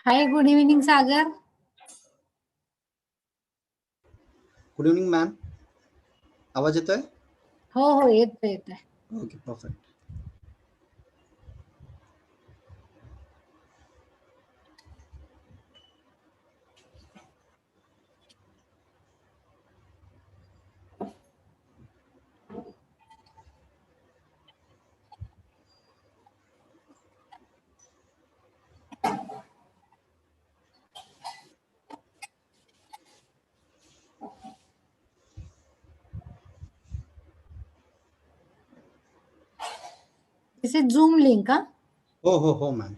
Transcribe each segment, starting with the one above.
Hi, good evening, Sagar. Good evening ma'am. आवाज येतोय? हो येतोय. Okay, perfect. This is Zoom link, huh? हो ma'am.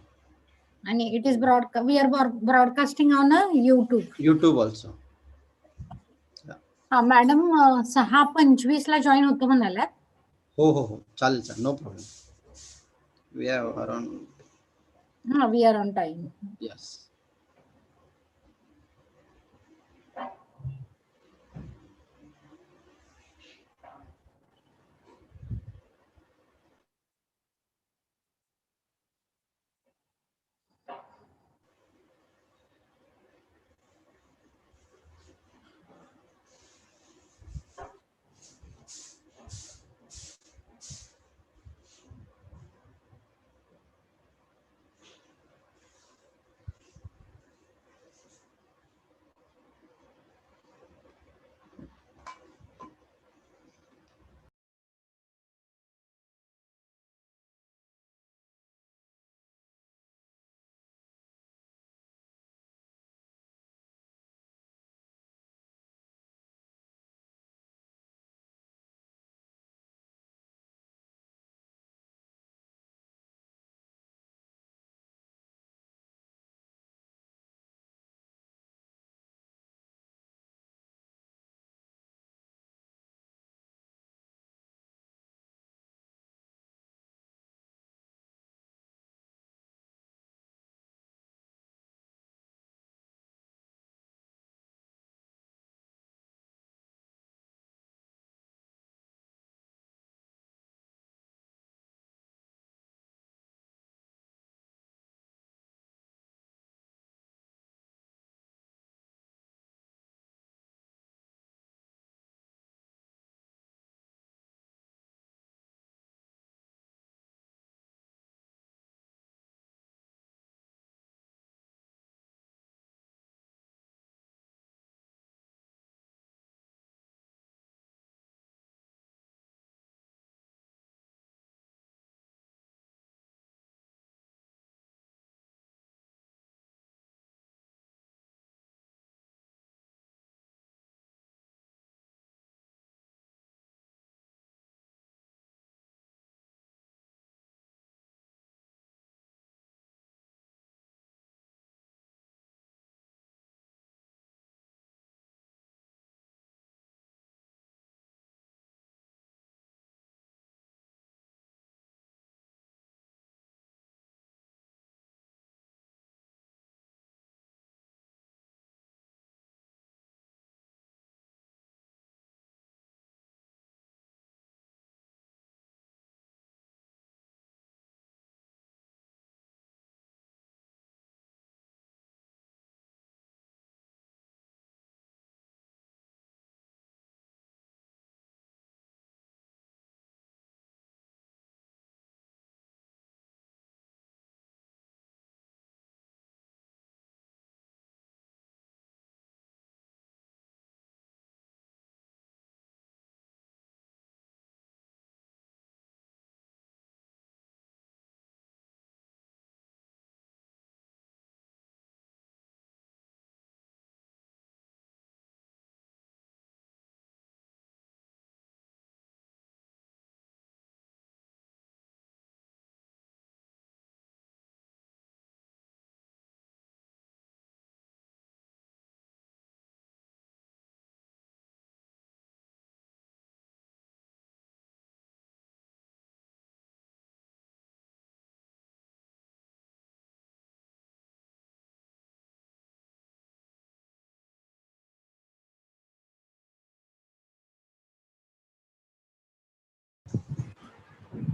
And it is we are broadcasting on YouTube. YouTube also. हा madam 6:25 ला join होतो म्हणाल्यात. हो चालेल, no problem. We are around. हा, we are on time. Yes.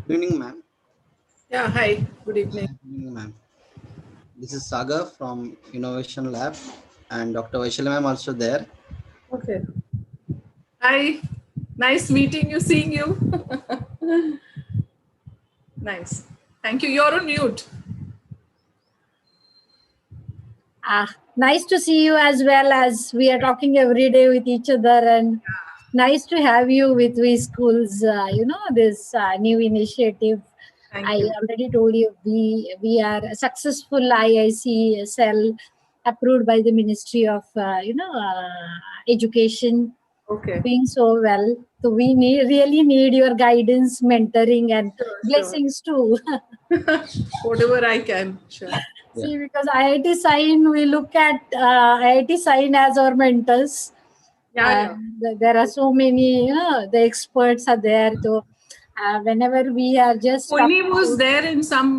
Good evening, ma'am. Yeah, hi. Good evening. Good evening, ma'am. This is Sagar from Innovation Lab, and Dr. Vaishali ma'am also there. Okay. Hi. Nice meeting you, seeing you. Nice. Thank you. You're on mute. Nice to see you as well, as we are talking every day with each other, and nice to have you with We Schools. This new initiative. Thank I you. already told you we are a successful IIC cell approved by the Ministry of Education, Okay. doing so well. So we really need your guidance, mentoring, and Sure. blessings too. Whatever I can. Sure. Yeah. See, because IIT Sign, we look at IIT Sign as our mentors. Yeah. There are so many, the experts are there. So whenever we are just Koini talking was to, there in some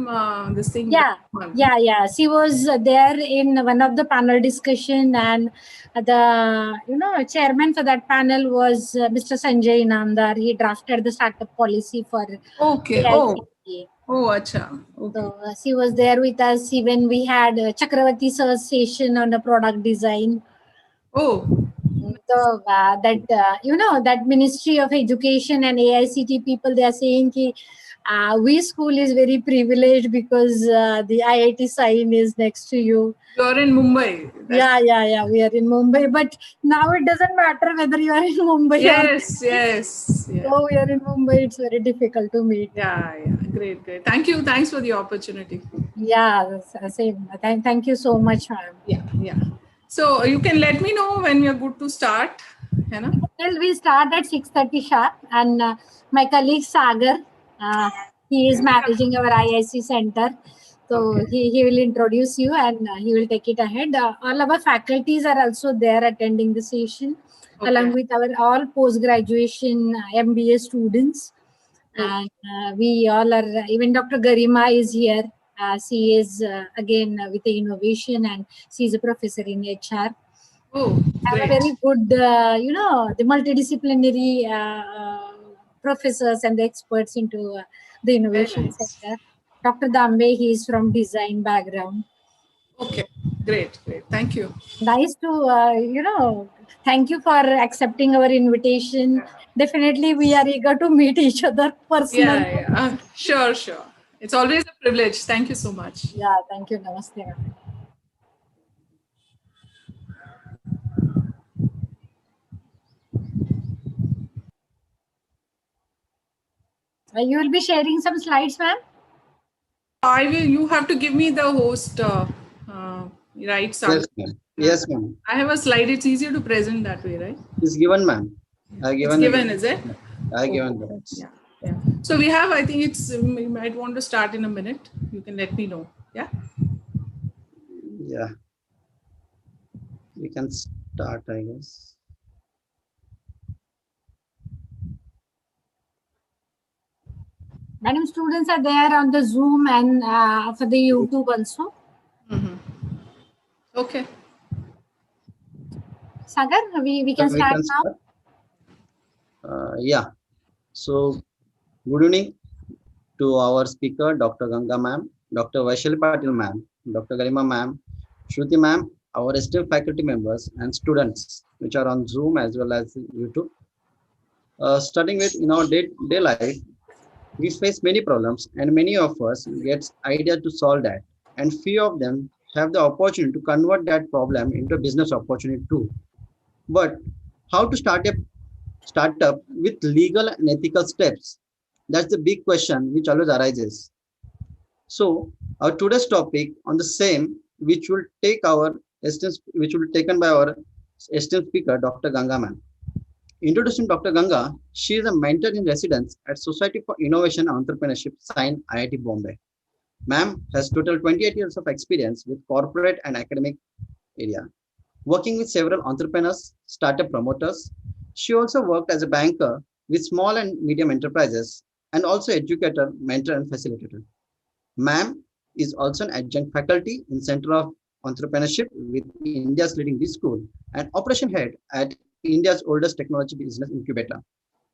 this thing. yeah. She was there in one of the panel discussion, and the chairman for that panel was Mr. Sanjay Inamdar. He drafted the startup policy for Okay. AICTE. Oh, acha. Okay. So she was there with us even we had Chakravarti sir's session on the product design. Oh. So that Ministry of Education and AICT people, they are saying ki, we school is very privileged because the IIT sign is next to you. You're in Mumbai. Yeah. We are in Mumbai, but now it doesn't matter whether you are in Mumbai or Yes. Yeah. so we are in Mumbai. It's very difficult to meet. Yeah. Great. Thank you. Thanks for the opportunity. Yeah, same. Thank you so much, ma'am. Yeah. So you can let me know when we are good to start. You know? Well, we start at 6:30 sharp, and my colleague Sagar, he is managing our IIC center. So Okay. he will introduce you, and he will take it ahead. All our faculties are also there attending the session, Okay. along with our all post graduation MBA students. Okay. And we all are, even Dr. Garima is here. She is again with the innovation, and she is a professor in HR. Oh, Have a great. very good, the multidisciplinary professors and the experts into the Very innovation nice. sector. Dr. Dambe, he is from design background. Okay. Great. Thank you. Nice to, thank you for accepting our invitation. Definitely, we are eager to meet each other personally. Sure. It's always a privilege. Thank you so much. Yeah, thank you. Namaste. Ma'am. You will be sharing some slides, ma'am? I will. You have to give me the host, right, Sagar? Yes, ma'am. Yes, ma'am. I have a slide. It's easier to present that way, right? It's given, ma'am. I It's given given, the. is it? I given the. Yeah. So we have. I think it's. You might want to start in a minute. You can let me know. Yeah. Yeah. We can start, I guess. Madam, students are there on the Zoom and for the YouTube also. Okay. Sagar, we can We start can now. start. Yeah. So, good evening to our speaker, Dr. Ganga ma'am, Dr. Vaishali Patil ma'am, Dr. Garima ma'am, Shruti ma'am, our esteemed faculty members and students, which are on Zoom as well as YouTube. Starting with in our day life, we face many problems, and many of us gets idea to solve that, and few of them have the opportunity to convert that problem into a business opportunity too. But how to start a startup with legal and ethical steps? That's the big question which always arises. So our today's topic on the same, which will taken by our esteemed speaker, Dr. Ganga ma'am. Introducing Dr. Ganga, she is a mentor in residence at Society for Innovation and Entrepreneurship, signed IIT Bombay. Ma'am has total 28 years of experience with corporate and academic area, working with several entrepreneurs, startup promoters. She also worked as a banker with small and medium enterprises and also educator, mentor, and facilitator. Ma'am is also an adjunct faculty in Center of Entrepreneurship with India's leading B school and operation head at India's oldest technology business incubator.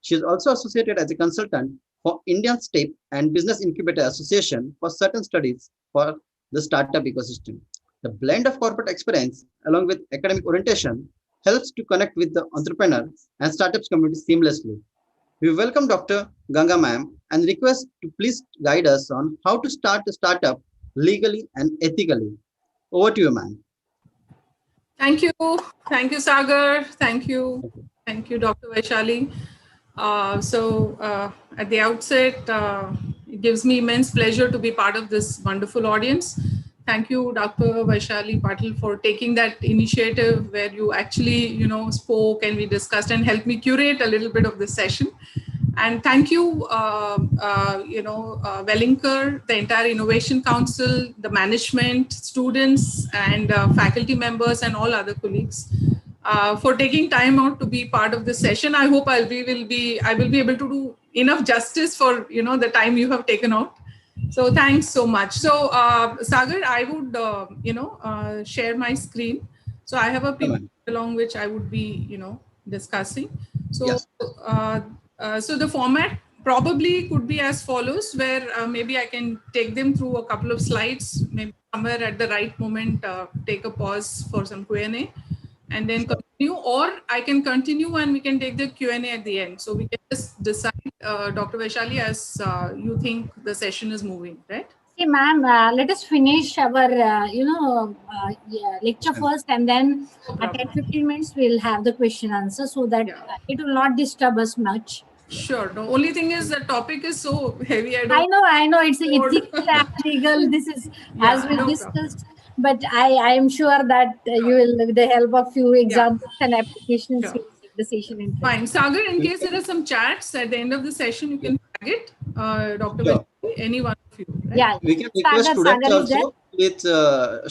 She is also associated as a consultant for Indian State and Business Incubator Association for certain studies for the startup ecosystem. The blend of corporate experience along with academic orientation helps to connect with the entrepreneur and startups community seamlessly. We welcome Dr. Ganga ma'am and request to please guide us on how to start a startup legally and ethically. Over to you, ma'am. Thank you. Thank you, Sagar. Thank you. Thank you, Dr. Vaishali. At the outset, it gives me immense pleasure to be part of this wonderful audience. Thank you, Dr. Vaishali Patil, for taking that initiative where you actually, spoke and we discussed and helped me curate a little bit of the session. And thank you, Wellinger, the entire Innovation Council, the management, students, and faculty members, and all other colleagues for taking time out to be part of this session. I hope I will be able to do enough justice for the time you have taken out. So thanks so much. So Sagar, I would share my screen. So I have a PPT along which I would be discussing. So. Yes. So the format probably could be as follows, where maybe I can take them through a couple of slides, maybe somewhere at the right moment, take a pause for some Q&A and then continue, or I can continue and we can take the Q&A at the end. So we can just decide, Dr. Vaishali, as you think the session is moving, right? See, ma'am, let us finish our, lecture first, and then at 10-15 minutes, we'll have the question answer so that it will not disturb us much. Sure. The only thing is the topic is so heavy. I know. It's ethical and legal. This is, as we discussed, but I am sure that you will, with the help of few examples and applications, will make the session interesting. Fine. Sagar, in case there are some chats at the end of the session, you can flag it. Dr. Vaishali, any one of you. Right? Yeah. We can request students also. With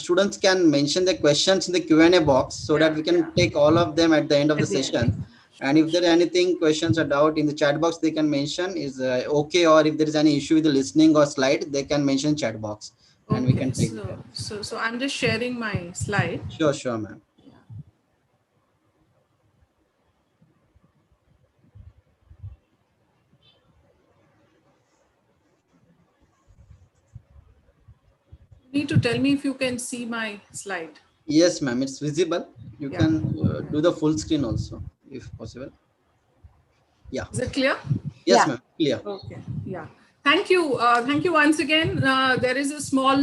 students can mention the questions in the Q&A box so that we can take all of them at the end of the session. And if there are anything, questions or doubt in the chat box, they can mention is okay, or if there is any issue with the listening or slide, they can mention chat box, and we can take it. So I'm just sharing my slide. Sure, ma'am. You need to tell me if you can see my slide. Yes, ma'am, it's visible. You can do the full screen also, if possible. Yeah. Is it clear? Yes, ma'am. Clear. Okay. Yeah. Thank you. Thank you once again. There is a small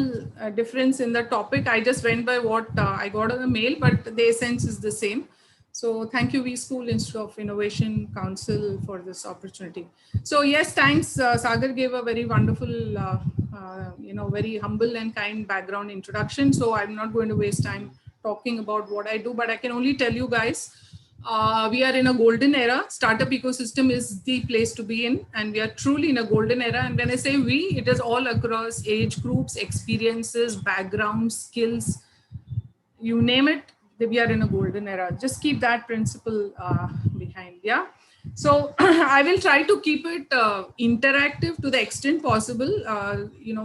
difference in the topic. I just went by what I got on the mail, but the essence is the same. So thank you, V-School Institute of Innovation Council, for this opportunity. So yes, thanks. Sagar gave a very wonderful, very humble and kind background introduction. So I'm not going to waste time talking about what I do, but I can only tell you guys, we are in a golden era. Startup ecosystem is the place to be in, and we are truly in a golden era. And when I say we, it is all across age groups, experiences, backgrounds, skills, you name it. We are in a golden era. Just keep that principle behind. Yeah. So I will try to keep it interactive to the extent possible,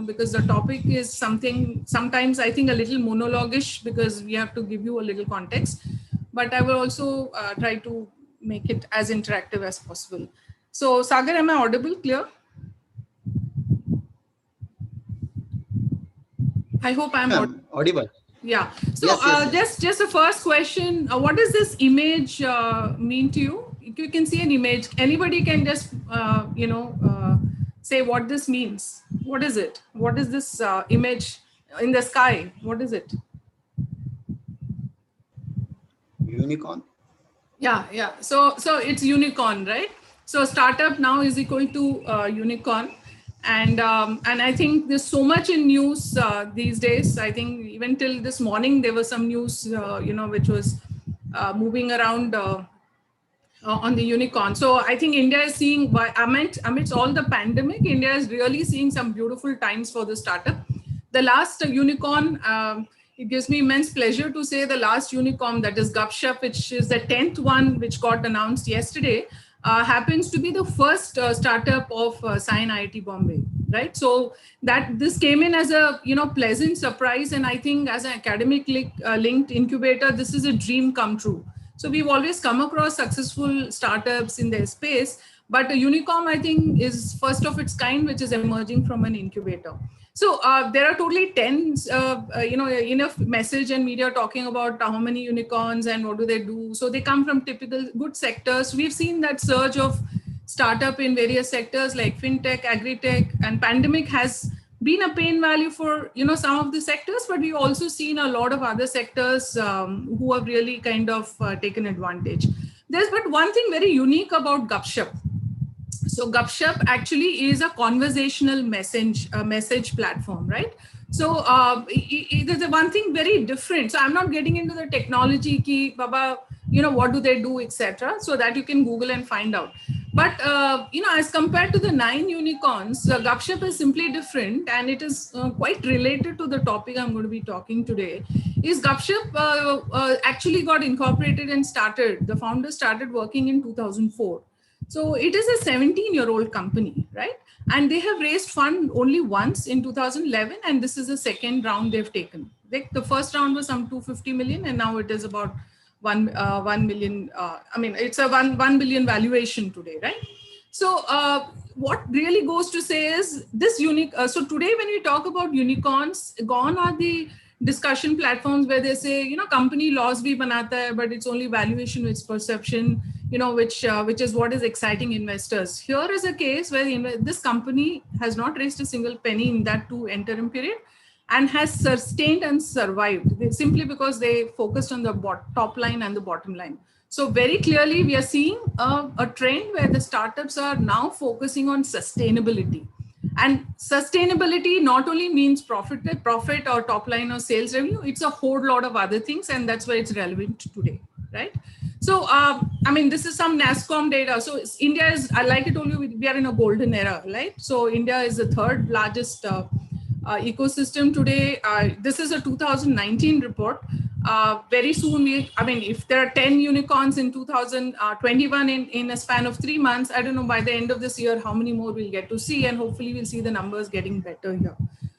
because the topic is something sometimes I think a little monologuish, because we have to give you a little context. But I will also try to make it as interactive as possible. So Sagar, am I audible, clear? I hope I'm audible. Yeah. So yes. Just the first question, what does this image mean to you? You can see an image. Anybody can just, say what this means. What is it? What is this image in the sky? What is it? Unicorn. Yeah. So it's unicorn, right? So startup now is equal to unicorn. And I think there's so much in news these days. I think even till this morning, there was some news, which was moving around on the unicorn. So I think India is seeing, amidst all the pandemic, India is really seeing some beautiful times for the startup. The last unicorn, it gives me immense pleasure to say the last unicorn, that is Gupshup, which is the 10th one, which got announced yesterday, happens to be the first startup of Science IIT Bombay, right? So that this came in as a pleasant surprise, and I think as an academic linked incubator, this is a dream come true. So we've always come across successful startups in their space, But a unicorn, I think, is first of its kind, which is emerging from an incubator. So there are totally 10, enough message and media talking about how many unicorns and what do they do. So they come from typical good sectors. We've seen that surge of startup in various sectors like fintech, agri-tech, and pandemic has been a pain value for some of the sectors, but we've also seen a lot of other sectors who have really kind of taken advantage. There's but one thing very unique about Gupshup. So Gupshup actually is a conversational message platform, right? So there's one thing very different. So I'm not getting into the technology ki baba, what do they do, etc. So that you can Google and find out. But as compared to the 9 unicorns, Gupshup is simply different, and it is quite related to the topic I'm going to be talking today. Is Gupshup actually got incorporated and started? The founder started working in 2004. So it is a 17-year-old company, right? And they have raised fund only once in 2011, and this is the second round they've taken. The first round was some 250 million, and now it is about 1 million. It's a 1 billion valuation today, right? So what really goes to say is this unique. So today, when we talk about unicorns, gone are the discussion platforms where they say, company loss bhi banata hai, but it's only valuation, it's perception, which is what is exciting investors. Here is a case where this company has not raised a single penny in that 2 interim period and has sustained and survived simply because they focused on the top line and the bottom line. So very clearly, we are seeing a trend where the startups are now focusing on sustainability. And sustainability not only means profit or top line or sales revenue, it's a whole lot of other things, and that's why it's relevant today, right? So, this is some NASSCOM data. So India is, like I told you, we are in a golden era, right? So India is the 3rd largest ecosystem today. This is a 2019 report. Very soon, if there are 10 unicorns in 2021 in a span of 3 months, I don't know by the end of this year how many more we'll get to see, and hopefully we'll see the numbers getting better here.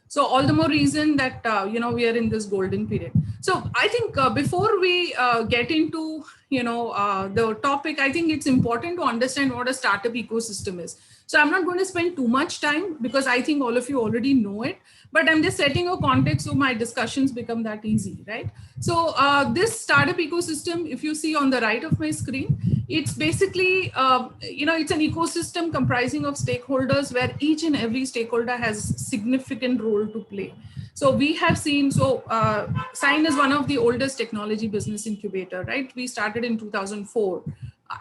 So all the more reason that we are in this golden period. So I think before we get into the topic, I think it's important to understand what a startup ecosystem is. So I'm not going to spend too much time because I think all of you already know it, but I'm just setting a context so my discussions become that easy, right? So this startup ecosystem, if you see on the right of my screen, it's basically, it's an ecosystem comprising of stakeholders where each and every stakeholder has significant role to play. So we have seen, Sign is one of the oldest technology business incubator, right? We started in 2004.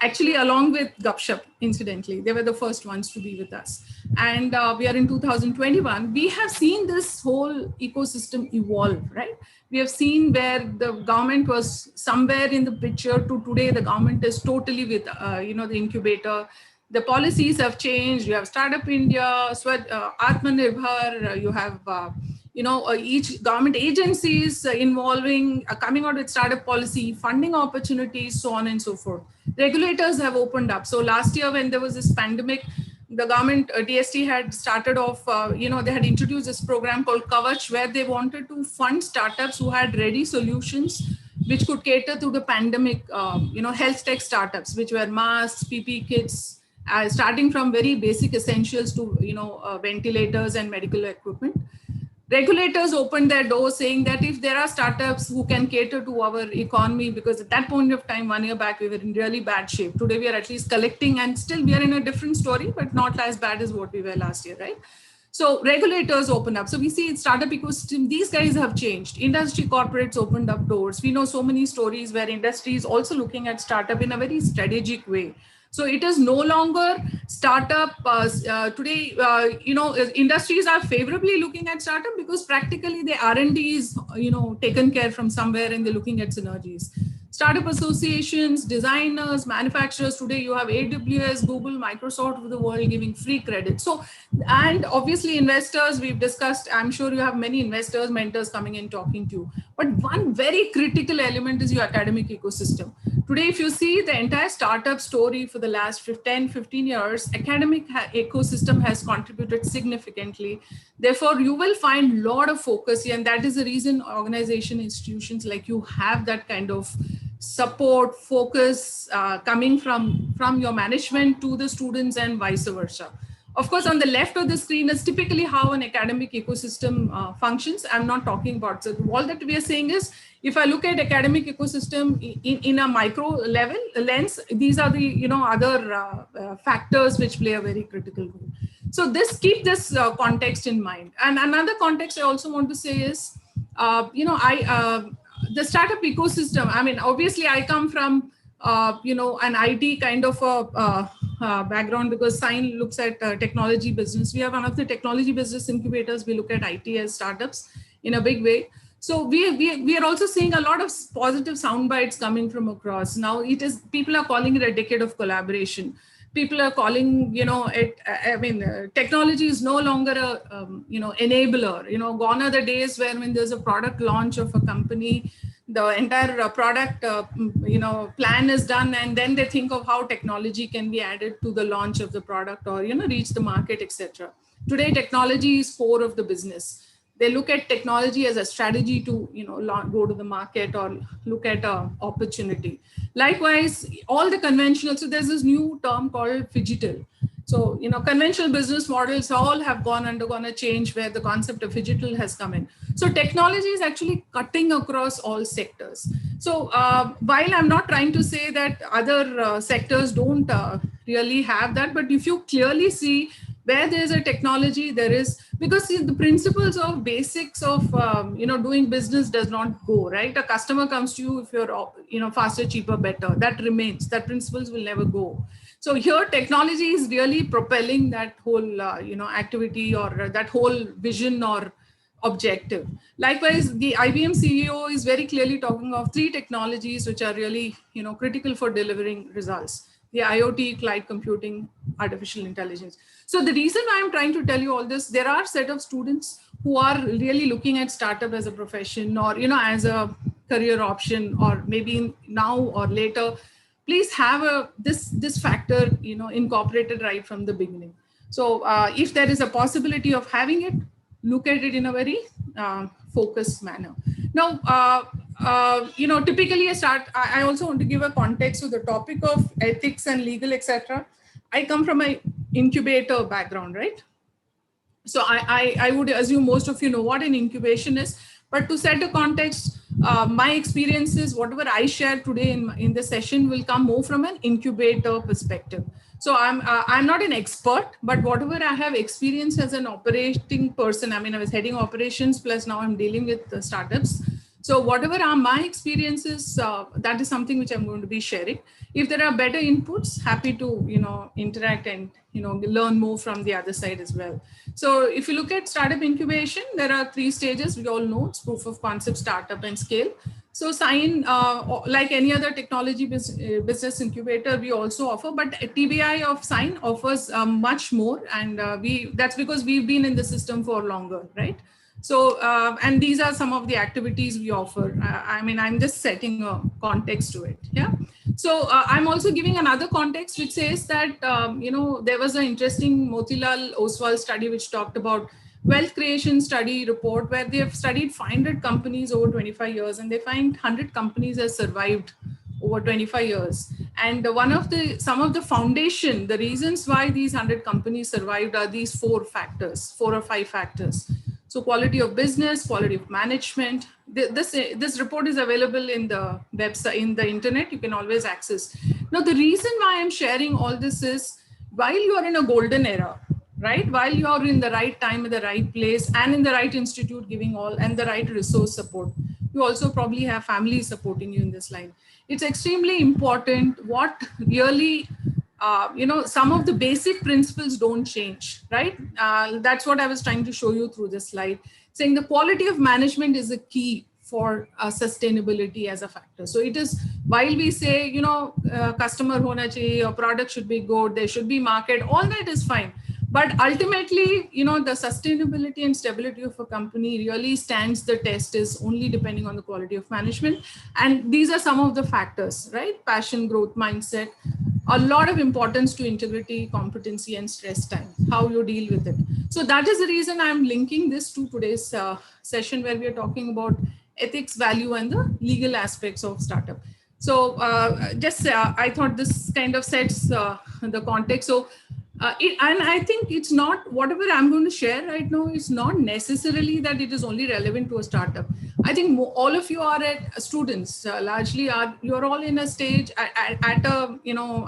Actually, along with Gupshup, incidentally, they were the first ones to be with us. And we are in 2021. We have seen this whole ecosystem evolve, right? We have seen where the government was somewhere in the picture to today, the government is totally with, the incubator. The policies have changed. You have Startup India, Atmanirbhar, you have, each government agencies involving, coming out with startup policy, funding opportunities, so on and so forth. Regulators have opened up. So last year when there was this pandemic, the government, DST had started off, they had introduced this program called Kavach, where they wanted to fund startups who had ready solutions which could cater to the pandemic, health tech startups, which were masks, PPE kits, starting from very basic essentials to, ventilators and medical equipment. Regulators opened their doors saying that if there are startups who can cater to our economy, because at that point of time, 1 year back, we were in really bad shape. Today, we are at least collecting, and still we are in a different story, but not as bad as what we were last year, right? So regulators open up. So we see startup ecosystem, these guys have changed. Industry corporates opened up doors. We know so many stories where industry is also looking at startup in a very strategic way. So it is no longer startup. Today, industries are favorably looking at startup because practically the R&D is, taken care from somewhere and they're looking at synergies. Startup associations, designers, manufacturers, today you have AWS, Google, Microsoft of the world giving free credit. So, and obviously investors, we've discussed, I'm sure you have many investors, mentors coming and talking to you. But one very critical element is your academic ecosystem. Today, if you see the entire startup story for the last 10, 15 years, academic ecosystem has contributed significantly. Therefore, you will find a lot of focus here, and that is the reason organization institutions like you have that kind of support, focus coming from your management to the students and vice versa. Of course, on the left of the screen is typically how an academic ecosystem functions. I'm not talking about, so all that we are saying is, if I look at academic ecosystem in a micro level lens, these are the other factors which play a very critical role. So keep this context in mind. And another context I also want to say is, the startup ecosystem. I mean, obviously, I come from an IT kind of a background, because Sign looks at technology business. We have one of the technology business incubators. We look at IT as startups in a big way. So we are also seeing a lot of positive sound bites coming from across. Now people are calling it a decade of collaboration. People are calling, technology is no longer a, enabler. Gone are the days when there's a product launch of a company, the entire product, plan is done, and then they think of how technology can be added to the launch of the product, or, reach the market, etc. Today, technology is core of the business. They look at technology as a strategy to, go to the market or look at an opportunity. Likewise, all the conventional, so there's this new term called phygital. So, conventional business models all have undergone a change where the concept of phygital has come in. So technology is actually cutting across all sectors. So while I'm not trying to say that other sectors don't really have that, but if you clearly see where there's a technology, there is, because the principles of basics of, doing business does not go, right? A customer comes to you if you're, faster, cheaper, better. That remains, that principles will never go. So here technology is really propelling that whole, activity, or that whole vision or objective. Likewise, the IBM CEO is very clearly talking of 3 technologies which are really, critical for delivering results: the IoT, cloud computing, artificial intelligence. So the reason why I'm trying to tell you all this, there are a set of students who are really looking at startup as a profession, or, as a career option, or maybe now or later. Please have this factor, incorporated right from the beginning. So if there is a possibility of having it, look at it in a very focused manner. Now, typically I also want to give a context to the topic of ethics and legal, etc. I come from an incubator background, right? So I would assume most of you know what an incubation is, but to set a context, my experiences, whatever I share today in the session, will come more from an incubator perspective. So I'm not an expert, but whatever I have experienced as an operating person, I mean, I was heading operations, plus now I'm dealing with the startups. So whatever are my experiences, that is something which I'm going to be sharing. If there are better inputs, happy to, interact and, learn more from the other side as well. So if you look at startup incubation, there are 3 stages. We all know it's proof of concept, startup, and scale. So Sign, like any other technology business incubator, we also offer, but TBI of Sign offers much more. And that's because we've been in the system for longer, right? So, and these are some of the activities we offer. I mean, I'm just setting a context to it. Yeah. So I'm also giving another context, which says that, there was an interesting Motilal Oswal study, which talked about wealth creation study report, where they have studied 500 companies over 25 years, and they find 100 companies have survived over 25 years. And some of the foundation, the reasons why these 100 companies survived are these 4 or 5 factors. So quality of business, quality of management. This report is available in the website, in the internet. You can always access. Now, the reason why I'm sharing all this is, while you are in a golden era, right? While you are in the right time, in the right place, and in the right institute giving all, and the right resource support, you also probably have families supporting you in this line. It's extremely important what really, some of the basic principles don't change, right? That's what I was trying to show you through this slide, saying the quality of management is a key for sustainability as a factor. So it is, while we say, customer hona chahiye, or product should be good, there should be market, all that is fine. But ultimately, the sustainability and stability of a company really stands the test is only depending on the quality of management. And these are some of the factors, right? Passion, growth, mindset, a lot of importance to integrity, competency, and stress time, how you deal with it. So that is the reason I'm linking this to today's session, where we are talking about ethics, value, and the legal aspects of startup. So I thought this kind of sets the context. So and I think it's not, whatever I'm going to share right now is not necessarily that it is only relevant to a startup. I think all of you are students, largely you're all in a stage at a,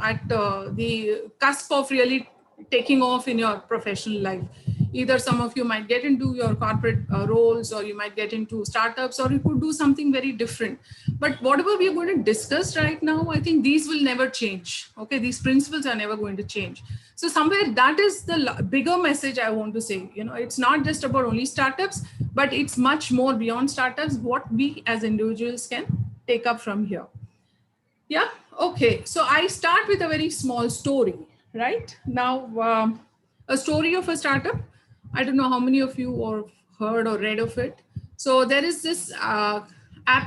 at the cusp of really taking off in your professional life. Either some of you might get into your corporate roles, or you might get into startups, or you could do something very different. But whatever we are going to discuss right now, I think these will never change. Okay, these principles are never going to change. So somewhere that is the bigger message I want to say. It's not just about only startups, but it's much more beyond startups, what we as individuals can take up from here. Yeah, okay. So I start with a very small story, right? Now, a story of a startup. I don't know how many of you have heard or read of it. So there is this app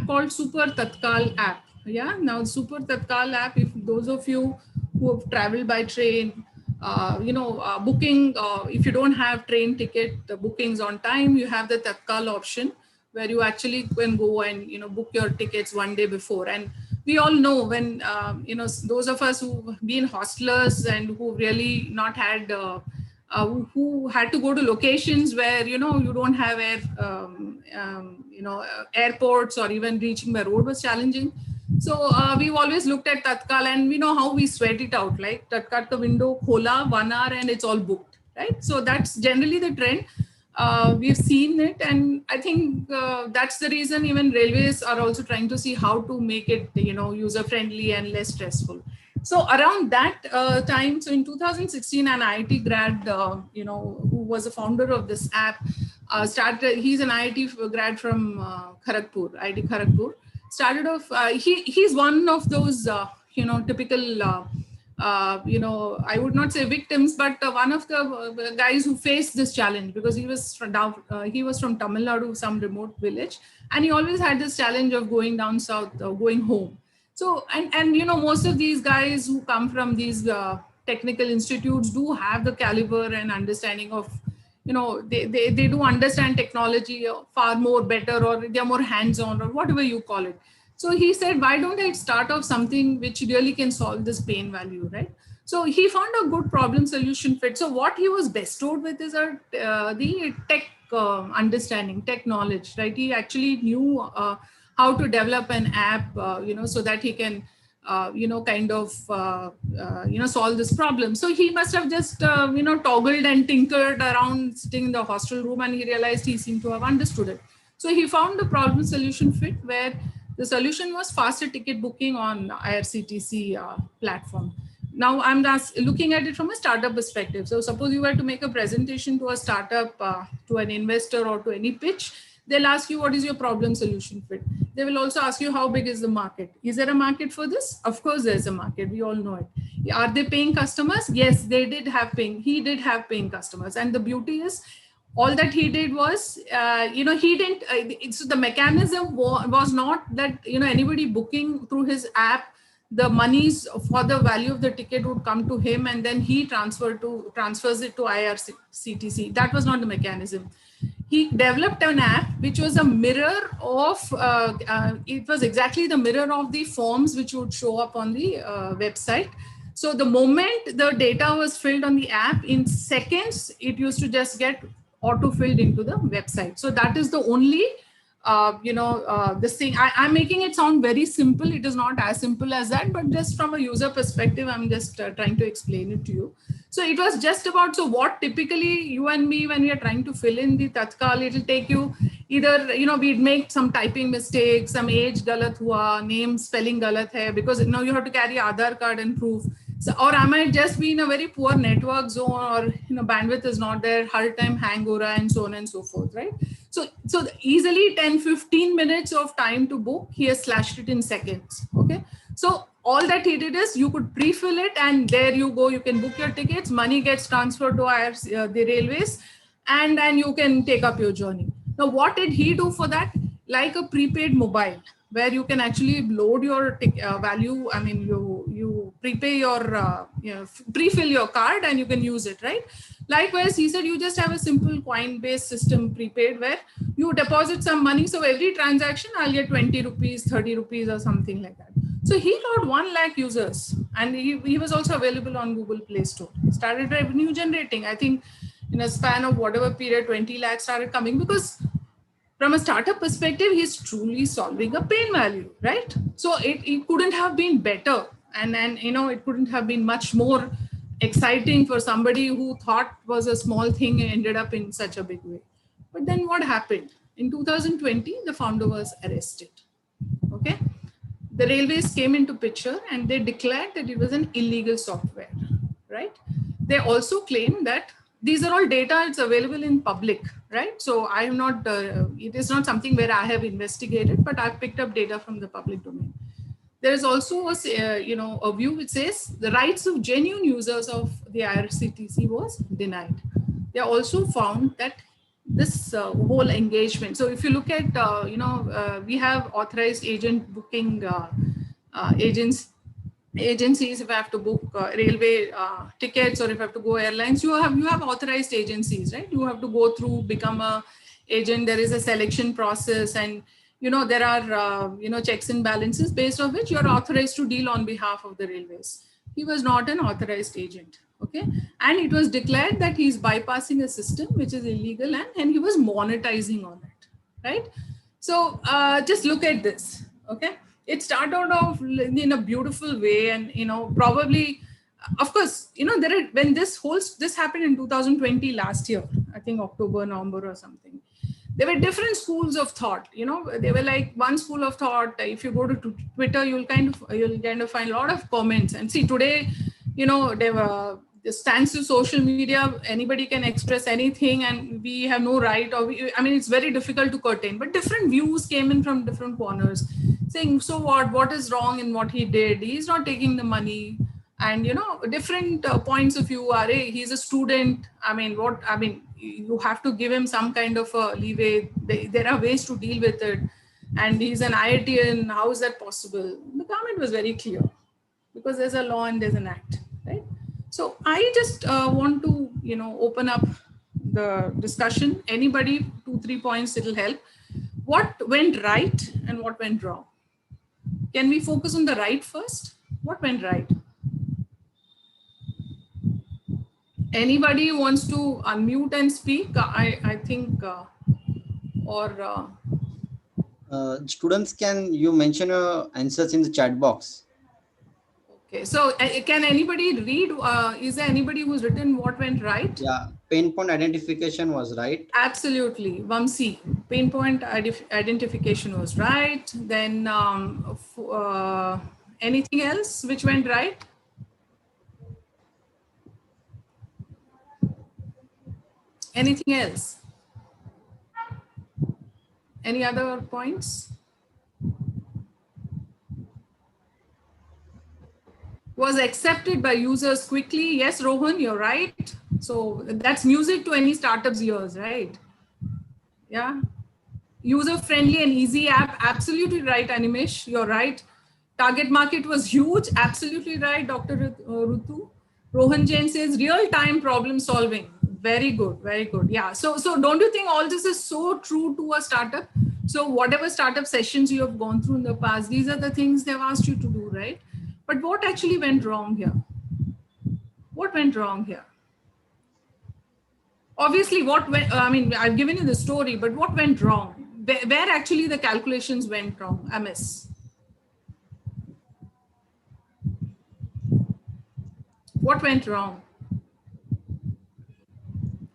called Super Tatkal app. Yeah, now Super Tatkal app, if those of you who have traveled by train, booking, if you don't have train ticket bookings on time, you have the Tatkal option where you actually can go and, book your tickets one day before. And we all know when, those of us who've been hostelers and who really not had, who had to go to locations where, you don't have airports, or even reaching by road was challenging. So we've always looked at Tatkal, and we know how we sweat it out, like Tatkal ka window khola 1 hour and it's all booked, right? So that's generally the trend. We've seen it, and I think that's the reason even railways are also trying to see how to make it, user friendly and less stressful. So around that time, so in 2016, an IIT grad, who was the founder of this app, he's an IIT grad from Kharagpur, IIT Kharagpur. Started off, he's one of those, typical, I would not say victims, but one of the guys who faced this challenge, because he was from Tamil Nadu, some remote village, and he always had this challenge of going down south, going home. So, and most of these guys who come from these technical institutes do have the caliber and understanding of, they do understand technology far more better, or they're more hands-on, or whatever you call it. So he said, why don't I start off something which really can solve this pain value, right? So he found a good problem solution fit. So what he was bestowed with is the tech understanding, tech knowledge, right? He actually knew how to develop an app, so that he can, solve this problem. So he must have just, toggled and tinkered around sitting in the hostel room, and he realized he seemed to have understood it. So he found the problem solution fit, where the solution was faster ticket booking on IRCTC platform. Now I'm looking at it from a startup perspective. So suppose you were to make a presentation to a startup, to an investor, or to any pitch, they'll ask you, what is your problem solution fit? They will also ask you, how big is the market? Is there a market for this? Of course, there's a market. We all know it. Are they paying customers? Yes, he did have paying customers. And the beauty is, all that he did was, he didn't, so the mechanism was not that, anybody booking through his app, the monies for the value of the ticket would come to him, and then he transfers it to IRCTC. That was not the mechanism. He developed an app which was a mirror of, it was exactly the mirror of the forms which would show up on the website. So the moment the data was filled on the app, in seconds, it used to just get auto-filled into the website. So that is the only, this thing. I'm making it sound very simple. It is not as simple as that, but just from a user perspective, I'm just trying to explain it to you. So it was just about, so what typically you and me, when we are trying to fill in the Tatkal, it will take you either, we'd make some typing mistakes, some age galat hua, name spelling galat hai, because now you have to carry Aadhaar card and proof. So, or I might just be in a very poor network zone, or bandwidth is not there, whole time hang ho raha, and so on and so forth, right? So easily 10-15 minutes of time to book, he has slashed it in seconds. Okay, so all that he did is, you could pre-fill it, and there you go, you can book your tickets, money gets transferred to the railways, and then you can take up your journey. Now, what did he do for that? Like a prepaid mobile, where you can actually load your value. I mean, you prepay your, pre-fill your card, and you can use it, right? Likewise, he said, you just have a simple coin-based system prepaid, where you deposit some money. So every transaction, I'll get 20 rupees, 30 rupees, or something like that. So he got 1 lakh users, and he was also available on Google Play Store. Started revenue generating. I think in a span of whatever period, 20 lakhs started coming, because from a startup perspective, he's truly solving a pain value, right? So it couldn't have been better. And it couldn't have been much more exciting for somebody who thought was a small thing and ended up in such a big way. But then what happened? In 2020, the founder was arrested. Okay. The railways came into picture and they declared that it was an illegal software, right? They also claimed that these are all data, it's available in public, right? So I am not, it is not something where I have investigated, but I've picked up data from the public domain. There is also a view which says the rights of genuine users of the IRCTC was denied. They also found that this whole engagement. So if you look at, we have authorized agent booking agencies. If I have to book railway tickets, or if I have to go airlines, you have authorized agencies, right? You have to go through, become a agent. There is a selection process, and there are checks and balances based on which you are authorized to deal on behalf of the railways. He was not an authorized agent. Okay, and it was declared that he's bypassing a system which is illegal, and he was monetizing on it, right? So just look at this. Okay, it started off in a beautiful way, and probably, of course, when this happened in 2020, last year, I think October, November or something. There were different schools of thought. They were like, one school of thought, if you go to Twitter, you'll kind of find a lot of comments. And see, today, there were thanks to social media, anybody can express anything, and we have no right, it's very difficult to curtail, but different views came in from different corners saying, so what is wrong in what he did? He's not taking the money. And, different points of view are, hey, he's a student. You have to give him some kind of a leeway. There are ways to deal with it. And he's an IITian. How is that possible? The comment was very clear, because there's a law and there's an act, right? So I just want to, open up the discussion. Anybody, 2-3 points, it'll help. What went right and what went wrong? Can we focus on the right first? What went right? Anybody wants to unmute and speak? I think, Students, can you mention your answers in the chat box? Okay, so can anybody read? Is there anybody who's written what went right? Yeah, pain point identification was right. Absolutely, Vamsi. Pain point identification was right. Then anything else which went right? Anything else? Any other points? Was accepted by users quickly. Yes, Rohan, you're right. So that's music to any startup's ears, right? Yeah. User-friendly and easy app. Absolutely right, Animesh. You're right. Target market was huge. Absolutely right, Dr. Rutu. Rohan Jain says real-time problem solving. Very good, very good. Yeah. So don't you think all this is so true to a startup? So whatever startup sessions you have gone through in the past, these are the things they've asked you to do, right? But what actually went wrong here? What went wrong here? Obviously, I've given you the story, but what went wrong? Where actually the calculations went wrong, amiss? What went wrong?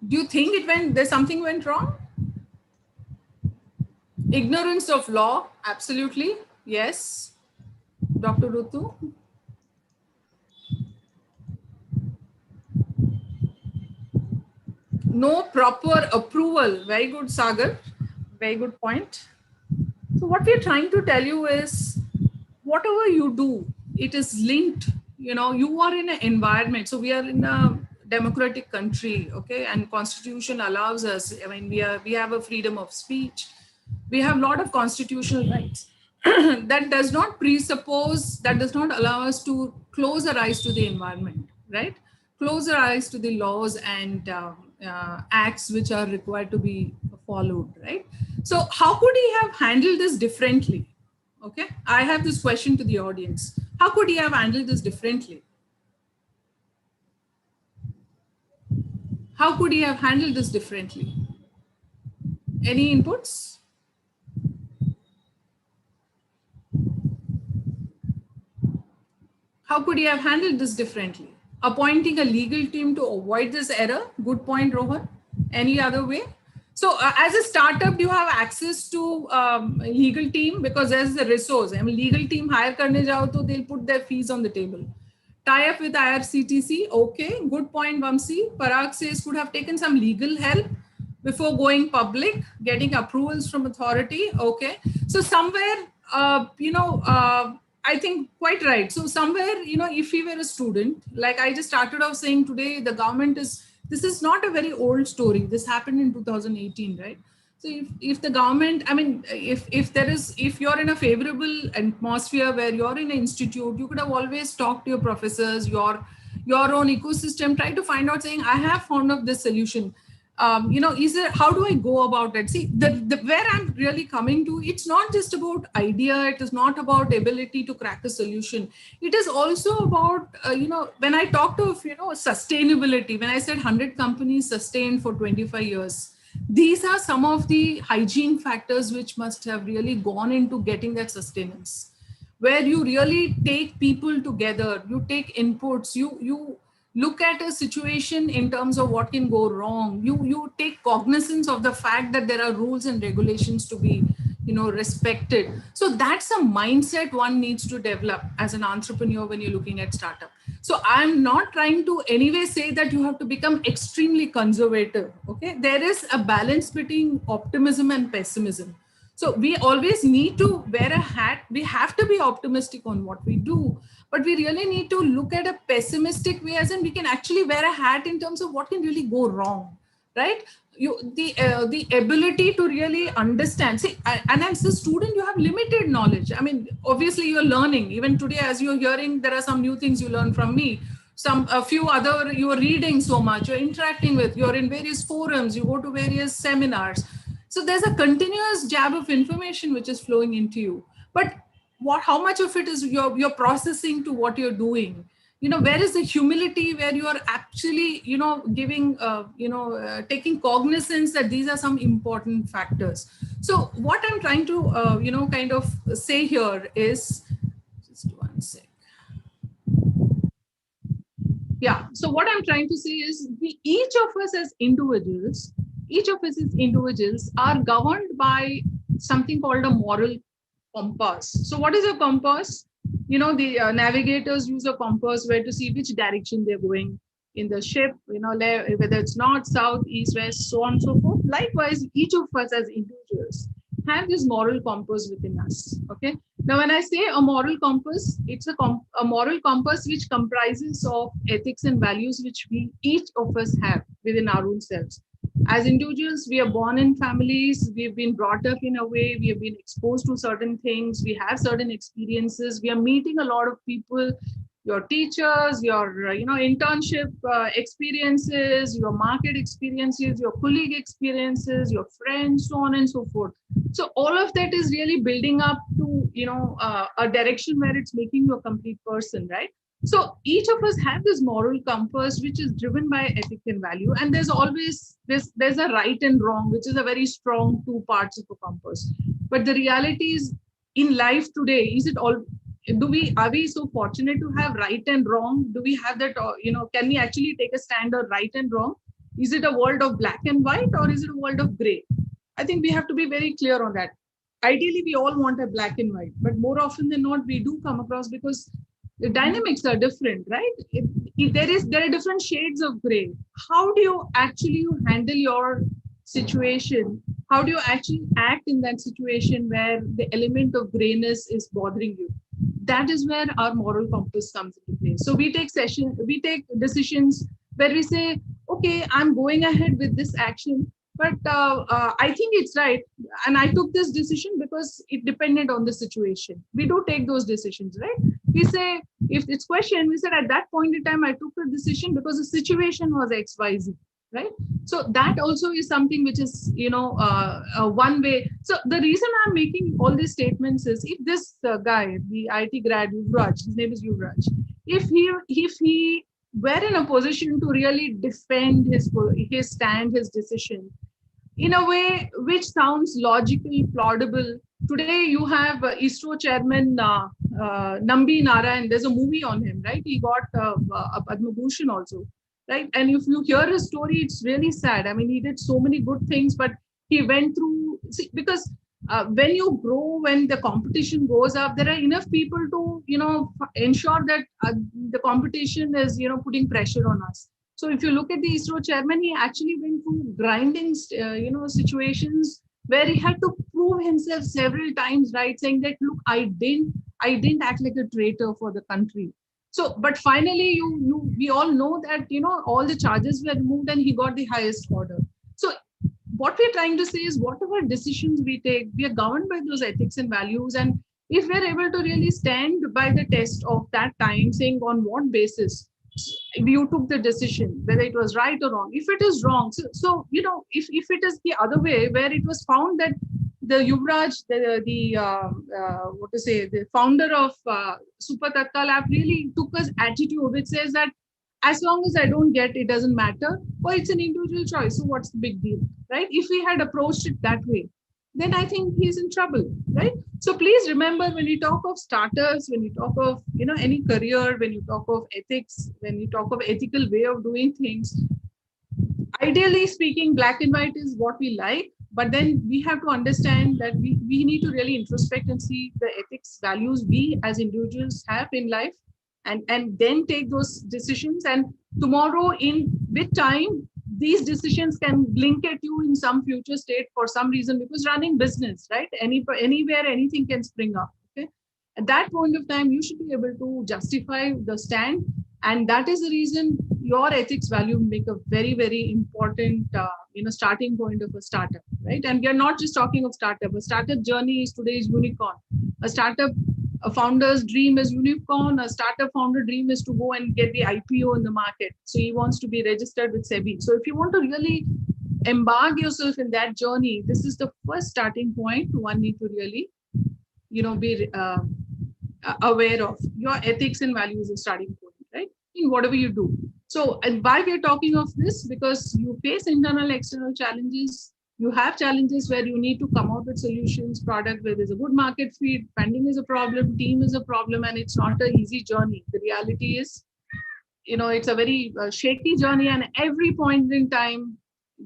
Do you think there's something went wrong? Ignorance of law, absolutely. Yes. Dr. Rutu? No proper approval. Very good, Sagar. Very good point. So what we're trying to tell you is, whatever you do, it is linked. You are in an environment. So we are in a democratic country, okay? And Constitution allows us, we have a freedom of speech. We have a lot of constitutional rights. That does not allow us to close our eyes to the environment, right? Close our eyes to the laws and acts which are required to be followed, right? So how could he have handled this differently? Okay, I have this question to the audience. How could he have handled this differently? How could he have handled this differently? Any inputs? How could he have handled this differently? Appointing a legal team to avoid this error? Good point, Rohan. Any other way? So as a startup, you have access to legal team because there's the resource. I mean, legal team hire karne jao to they'll put their fees on the table. Tie up with IRCTC. Okay, good point, Vamsi. Parag says could have taken some legal help before going public, getting approvals from authority. Okay, so somewhere, I think quite right. So somewhere, if we were a student, like I just started off saying today, the government this is not a very old story. This happened in 2018, right? So if the government, I mean, if you're in a favorable atmosphere where you're in an institute, you could have always talked to your professors, your own ecosystem, try to find out saying, I have found of this solution. Is there, how do I go about it? See, the where I'm really coming to, it's not just about idea. It is not about ability to crack a solution. It is also about, when I talked of, sustainability, when I said 100 companies sustained for 25 years, these are some of the hygiene factors which must have really gone into getting that sustenance, where you really take people together, you take inputs, you look at a situation in terms of what can go wrong, you take cognizance of the fact that there are rules and regulations to be respected. So that's a mindset one needs to develop as an entrepreneur when you're looking at startup. So I'm not trying to anyway say that you have to become extremely conservative. Okay, there is a balance between optimism and pessimism. So we always need to wear a hat. We have to be optimistic on what we do, but we really need to look at a pessimistic way, as in we can actually wear a hat in terms of what can really go wrong, right? The ability to really understand. See, and as a student, you have limited knowledge. I mean, obviously you're learning. Even today, as you're hearing, there are some new things you learn from me. A few other, you're reading so much, you're interacting with, you're in various forums, you go to various seminars. So there's a continuous jab of information which is flowing into you. But how much of it is you're processing to what you're doing? Where is the humility, where you are actually, giving, taking cognizance that these are some important factors. So what I'm trying to, kind of say here is, just one sec. Yeah. So what I'm trying to say is each of us as individuals are governed by something called a moral compass. So what is a compass? The navigators use a compass where to see which direction they're going in the ship, whether it's north, south, east, west, so on and so forth. Likewise, each of us as individuals have this moral compass within us. Okay. Now, when I say a moral compass, it's a moral compass which comprises of ethics and values which each of us have within our own selves. As individuals, we are born in families, we've been brought up in a way, we have been exposed to certain things, we have certain experiences, we are meeting a lot of people, your teachers, your internship experiences, your market experiences, your colleague experiences, your friends, so on and so forth. So all of that is really building up to a direction where it's making you a complete person, right? So each of us have this moral compass which is driven by ethic and value, and there's always there's a right and wrong, which is a very strong two parts of a compass. But the reality is, in life today, is it all? Are we so fortunate to have right and wrong? Do we have that? Can we actually take a stand on right and wrong? Is it a world of black and white, or is it a world of gray? I think we have to be very clear on that. Ideally, we all want a black and white, but more often than not, we do come across, because the dynamics are different, right? There are different shades of gray. How do you actually handle your situation? How do you actually act in that situation where the element of grayness is bothering you? That is where our moral compass comes into play. So we take decisions where we say, okay, I'm going ahead with this action, but I think it's right. And I took this decision because it depended on the situation. We do take those decisions, right? We say, if it's question, we said at that point in time, I took the decision because the situation was XYZ. right? So that also is something which is, one way. So the reason I'm making all these statements is, if this guy, the IT grad Yuvraj, his name is Yuvraj, if he were in a position to really defend his stand, his decision, in a way which sounds logical, plausible. Today, you have ISRO chairman Nambi Narayan. There's a movie on him, right? He got a Padma Bhushan also, right? And if you hear his story, it's really sad. I mean, he did so many good things, but he went through, because when you grow, when the competition goes up, there are enough people to, ensure that the competition is, putting pressure on us. So if you look at the ISRO chairman, he actually went through grinding, situations where he had to prove himself several times, right? Saying that, look, I didn't act like a traitor for the country. So, but finally, we all know that, all the charges were removed and he got the highest order. So what we're trying to say is, whatever decisions we take, we are governed by those ethics and values. And if we're able to really stand by the test of that time, saying on what basis you took the decision, whether it was right or wrong. If it is wrong, so if it is the other way, where it was found that the Yuvraj, the founder of Super Tatkal app, really took us attitude which says that as long as I don't get, it doesn't matter, or it's an individual choice. So what's the big deal, right? If we had approached it that way, then I think he's in trouble, right? So please remember, when you talk of startups, when you talk of, any career, when you talk of ethics, when you talk of ethical way of doing things, ideally speaking, black and white is what we like, but then we have to understand that we need to really introspect and see the ethics, values we as individuals have in life, and then take those decisions. And tomorrow, with time, these decisions can link at you in some future state for some reason, because running business, right? Anywhere, anything can spring up. Okay. At that point of time, you should be able to justify the stand. And that is the reason your ethics value make a very, very important, starting point of a startup, right? And we are not just talking of startup. A startup journey is today's unicorn. A founder's dream is unicorn. A startup founder dream is to go and get the IPO in the market. So he wants to be registered with SEBI. So if you want to really embark yourself in that journey, this is the first starting point one need to really, be aware of. Your ethics and values is starting point, right? In whatever you do. So, and why we're talking of this, because you face internal, external challenges. You have challenges where you need to come out with solutions, product where there's a good market fit, funding is a problem, team is a problem, and it's not an easy journey. The reality is, it's a very shaky journey, and every point in time,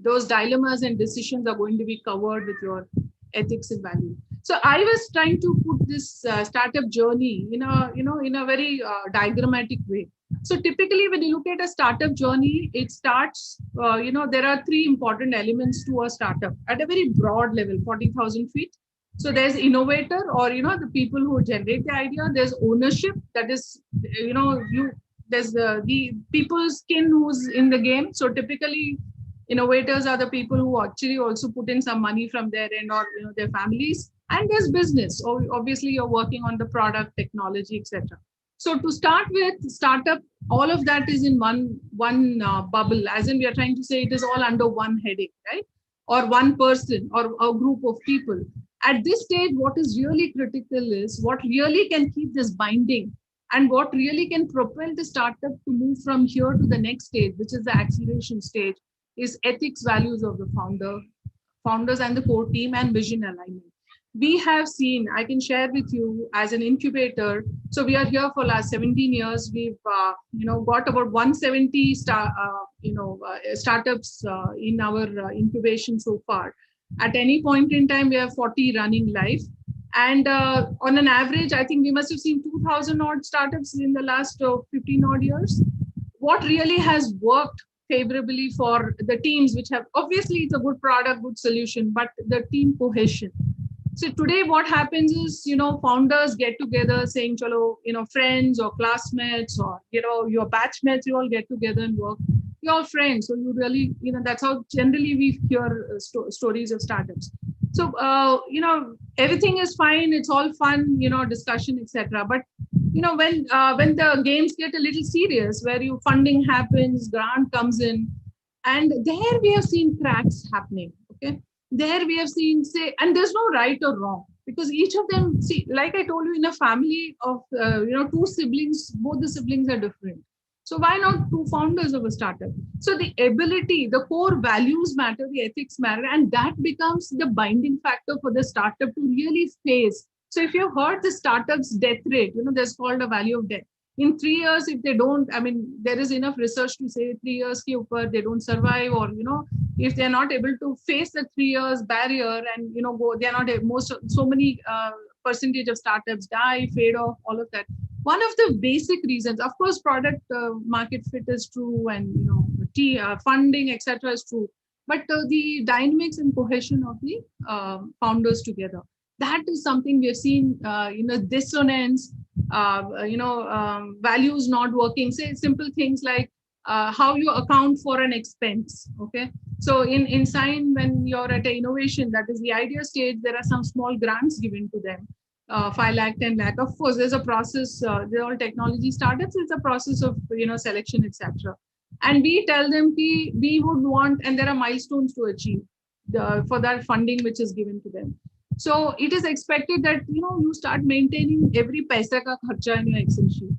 those dilemmas and decisions are going to be covered with your ethics and value. So I was trying to put this startup journey in a very diagrammatic way. So typically, when you look at a startup journey, it starts, there are three important elements to a startup at a very broad level, 40,000 feet. So there's innovator, or, the people who generate the idea. There's ownership, that is, there's the people's skin who's in the game. So typically, innovators are the people who actually also put in some money from their end, or, their families. And there's business. Obviously, you're working on the product, technology, etc. So to start with, startup, all of that is in one bubble, as in we are trying to say it is all under one headache, right? Or one person or a group of people. At this stage, what is really critical is what really can keep this binding, and what really can propel the startup to move from here to the next stage, which is the acceleration stage, is ethics, values of the founders and the core team, and vision alignment. We have seen, I can share with you as an incubator. So we are here for last 17 years. We've, got about 170 startups in our incubation so far. At any point in time, we have 40 running live. And on an average, I think we must have seen 2,000 odd startups in the last 15 odd years. What really has worked favorably for the teams, which have, obviously it's a good product, good solution, but the team cohesion. So today what happens is, founders get together saying, chalo, friends or classmates or, your batchmates, you all get together and work. You're all friends. So you really, that's how generally we hear stories of startups. So, everything is fine. It's all fun, discussion, etc. But, when the games get a little serious, where funding happens, grant comes in, And there we have seen cracks happening. Okay. There we have seen, say, and there's no right or wrong, because each of them, see, like I told you, in a family of, two siblings, both the siblings are different. So why not two founders of a startup? So the ability, the core values matter, the ethics matter, and that becomes the binding factor for the startup to really face. So if you've heard the startup's death rate, there's called a value of death. In 3 years, if they don't, there is enough research to say 3 years ke upar, they don't survive, or, if they're not able to face the 3 years barrier and, go, they're not, so many percentage of startups die, fade off, all of that. One of the basic reasons, of course, product market fit is true, and, funding, etc. is true, but the dynamics and cohesion of the founders together, that is something we have seen, dissonance, values not working. Say simple things like how you account for an expense. Okay. So in Sign, when you're at an innovation, that is the idea stage, there are some small grants given to them. 5 lakh, 10 lakh. Of course, there's a process. They're all technology startups. It's a process of, selection, etc. And we tell them we would want, and there are milestones to achieve for that funding which is given to them. So it is expected that, you start maintaining every paisa ka kharcha in your Excel sheet.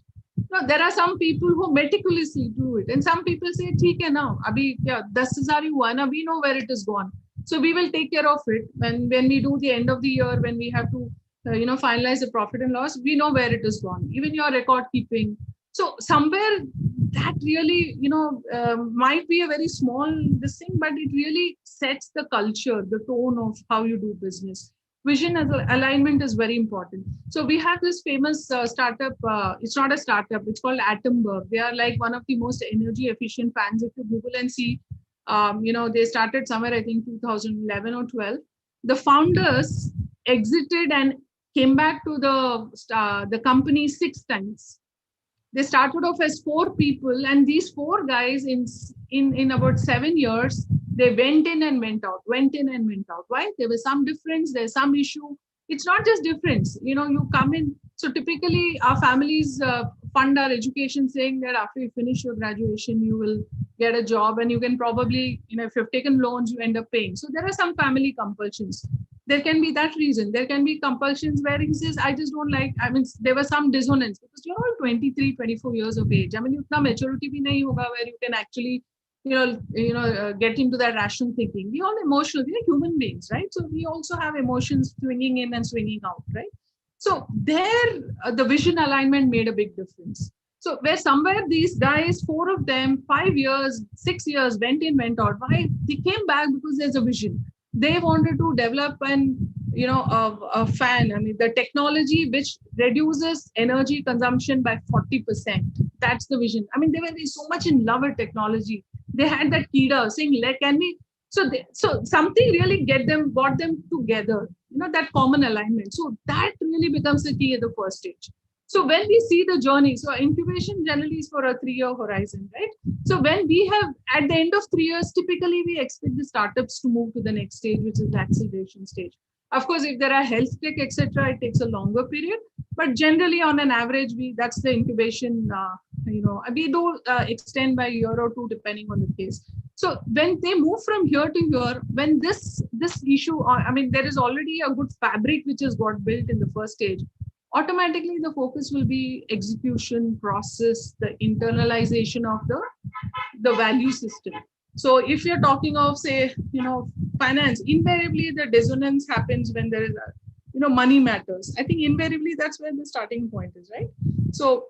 Now, there are some people who meticulously do it. And some people say, theek hai na, abhi kya, 10,000 hua na, we know where it is gone. So we will take care of it. When we do the end of the year, when we have to, finalize the profit and loss, we know where it is gone. Even your record keeping. So somewhere that really, might be a very small this thing, but it really sets the culture, the tone of how you do business. Vision as alignment is very important. So we have this famous startup. It's not a startup. It's called Atomberg. They are like one of the most energy efficient fans. If you Google and see, they started somewhere, I think 2011 or 12. The founders exited and came back to the company 6 times. They started off as 4 people, and these 4 guys in about 7 years, they went in and went out. Why? There was some difference, there's some issue. It's not just difference. You come in. So typically our families fund our education, saying that after you finish your graduation, you will get a job, and you can probably, if you've taken loans, you end up paying. So there are some family compulsions. There can be that reason. There can be compulsions where he says, I just don't like, there was some dissonance because you're all 23, 24 years of age. Utna maturity bhi nahi hoga where you can actually, get into that rational thinking. We all emotional, we are human beings, right? So we also have emotions swinging in and swinging out, right? So there, the vision alignment made a big difference. So where somewhere these guys, 4 of them, 5 years, 6 years, went in, went out. Why? They came back because there's a vision. They wanted to develop a fan. The technology which reduces energy consumption by 40%. That's the vision. They were so much in love with technology. They had that kida saying, can we? So something really got them together. That common alignment. So that really becomes the key at the first stage. So when we see the journey, so incubation generally is for a 3-year horizon, right? So when we have, at the end of 3 years, typically we expect the startups to move to the next stage, which is the acceleration stage. Of course, if there are health tech, etc., it takes a longer period. But generally, on an average, that's the incubation. We do extend by a year or 2, depending on the case. So when they move from here to here, when this issue, there is already a good fabric which has got built in the first stage. Automatically, the focus will be execution, process, the internalization of the value system. So if you're talking of, say, finance, invariably the dissonance happens when there is money matters. I think invariably that's where the starting point is, right? So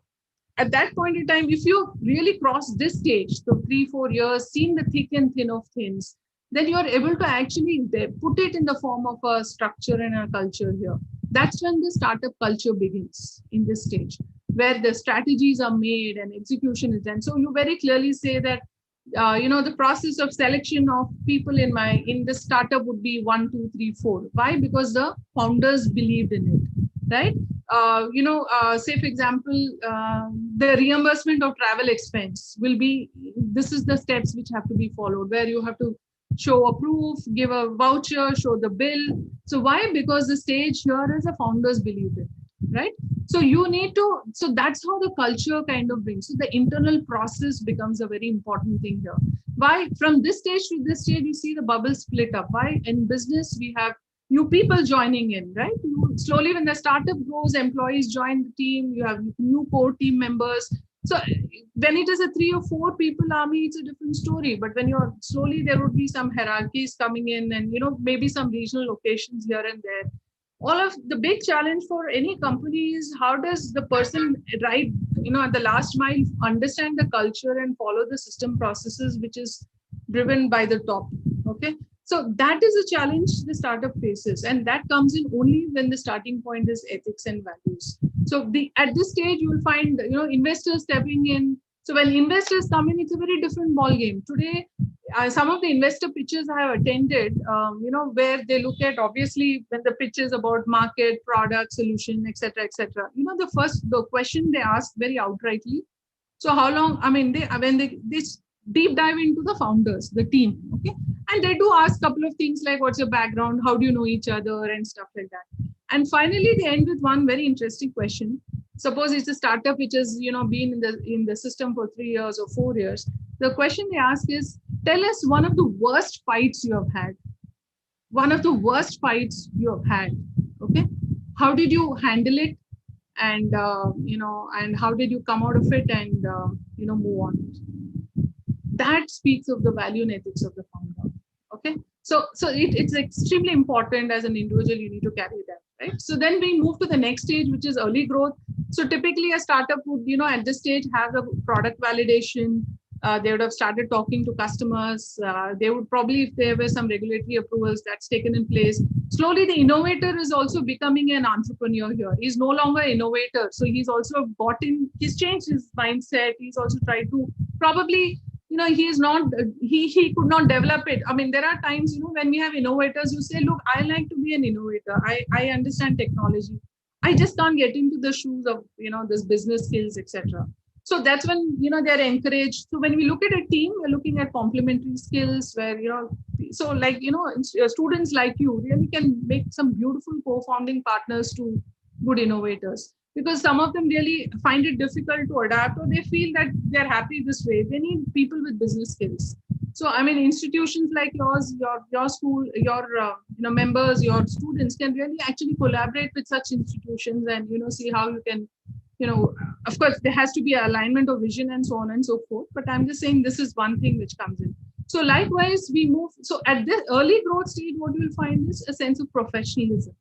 at that point in time, if you really cross this stage, so 3-4 years, seen the thick and thin of things, then you are able to actually put it in the form of a structure and a culture here. That's when the startup culture begins in this stage, where the strategies are made and execution is done. So you very clearly say that, the process of selection of people in the startup would be 1, 2, 3, 4. Why? Because the founders believed in it, right? Say for example, the reimbursement of travel expense will be, this is the steps which have to be followed, where you have to show a proof, give a voucher, show the bill. So why? Because the stage here is the founders believe it, right? So you need to, so that's how the culture kind of brings. So the internal process becomes a very important thing here. why from this stage to this stage, you see the bubble split up. Why in business, we have new people joining in, right? Slowly, when the startup grows, employees join the team, you have new core team members. So when it is a 3 or 4 people army, it's a different story. But when you're slowly, there would be some hierarchies coming in, and maybe some regional locations here and there. All of the big challenge for any company is how does the person right, at the last mile understand the culture and follow the system processes, which is driven by the top. Okay. So that is a challenge the startup faces, and that comes in only when the starting point is ethics and values. So at this stage, you will find investors stepping in. So when investors come in, it's a very different ball game. Today, some of the investor pitches I have attended, where they look at, obviously, when the pitch is about market, product, solution, etc., etc. The question they ask very outrightly. So how long? I mean, when they deep dive into the founders, the team, okay, and they do ask a couple of things like, what's your background, how do you know each other, and stuff like that. And finally, they end with one very interesting question. Suppose it's a startup which has been in the system for 3 years or 4 years. The question they ask is, tell us one of the worst fights you have had. One of the worst fights you have had. Okay, how did you handle it, and and how did you come out of it, and move on. That speaks of the value and ethics of the founder. Okay, so it's extremely important as an individual. You need to carry that, right? So then we move to the next stage, which is early growth. So typically, a startup would at this stage have a product validation. They would have started talking to customers. They would probably, if there were some regulatory approvals, that's taken in place. Slowly, the innovator is also becoming an entrepreneur here. He's no longer an innovator. So he's also he's changed his mindset. He's also tried to probably, he's not, he could not develop it. I mean, there are times, when we have innovators, you say, look, I like to be an innovator. I understand technology. I just can't get into the shoes of, this business skills, etc. So that's when, they're encouraged. So when we look at a team, we're looking at complementary skills where, so like, students like you really can make some beautiful co-founding partners to good innovators, because some of them really find it difficult to adapt, or they feel that they're happy this way. They need people with business skills. So, I mean, institutions like yours, your school, your members, your students can really actually collaborate with such institutions and, see how you can, of course, there has to be an alignment of vision and so on and so forth. But I'm just saying this is one thing which comes in. So likewise, we move. So at this early growth stage, what you'll find is a sense of professionalism.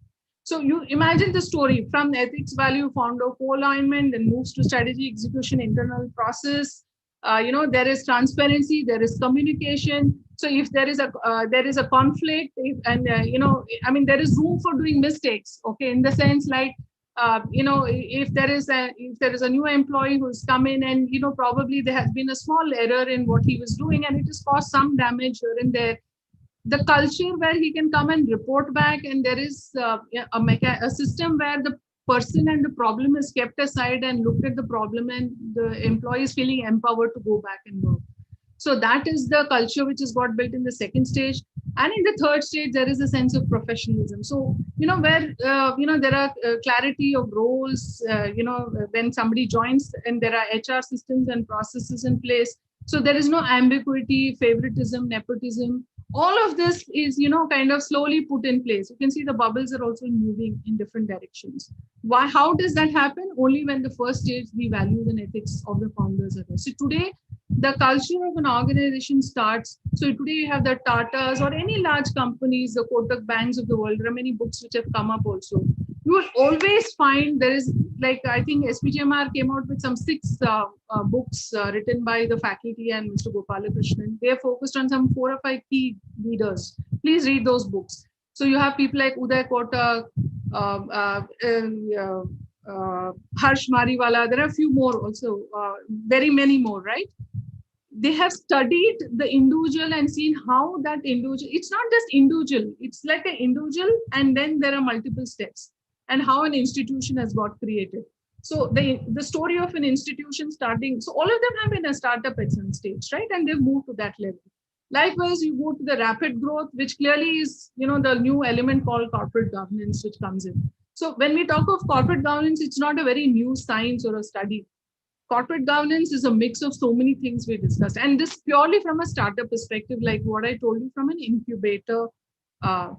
So you imagine the story from ethics, value, founder, co-alignment, then moves to strategy, execution, internal process. There is transparency, there is communication. So if there is a conflict, there is room for doing mistakes. Okay, in the sense like, if there is a new employee who's come in and probably there has been a small error in what he was doing and it has caused some damage here and there. The culture where he can come and report back, and there is a system where the person and the problem is kept aside and looked at the problem, and the employee is feeling empowered to go back and work. So that is the culture which is got built in the second stage. And in the third stage, there is a sense of professionalism. So, where, there are clarity of roles, when somebody joins and there are HR systems and processes in place. So there is no ambiguity, favoritism, nepotism. All of this is, kind of slowly put in place. You can see the bubbles are also moving in different directions. Why? How does that happen? Only when the first stage, the values and ethics of the founders are there. So today, the culture of an organization starts. So today you have the Tatas or any large companies, the Kotak banks of the world. There are many books which have come up also. You will always find there is, like, I think SPGMR came out with some 6 books written by the faculty and Mr. Gopalakrishnan. They are focused on some 4 or 5 key leaders. Please read those books. So you have people like Uday Kotak, Harsh Mariwala. There are a few more also, very many more, right? They have studied the individual and seen how that individual, it's not just individual, it's like an individual, and then there are multiple steps, and how an institution has got created. So the story of an institution starting, so all of them have been a startup at some stage, right? And they've moved to that level. Likewise, you go to the rapid growth, which clearly is, the new element called corporate governance, which comes in. So when we talk of corporate governance, it's not a very new science or a study. corporate governance is a mix of so many things we discussed. And this purely from a startup perspective, like what I told you from an incubator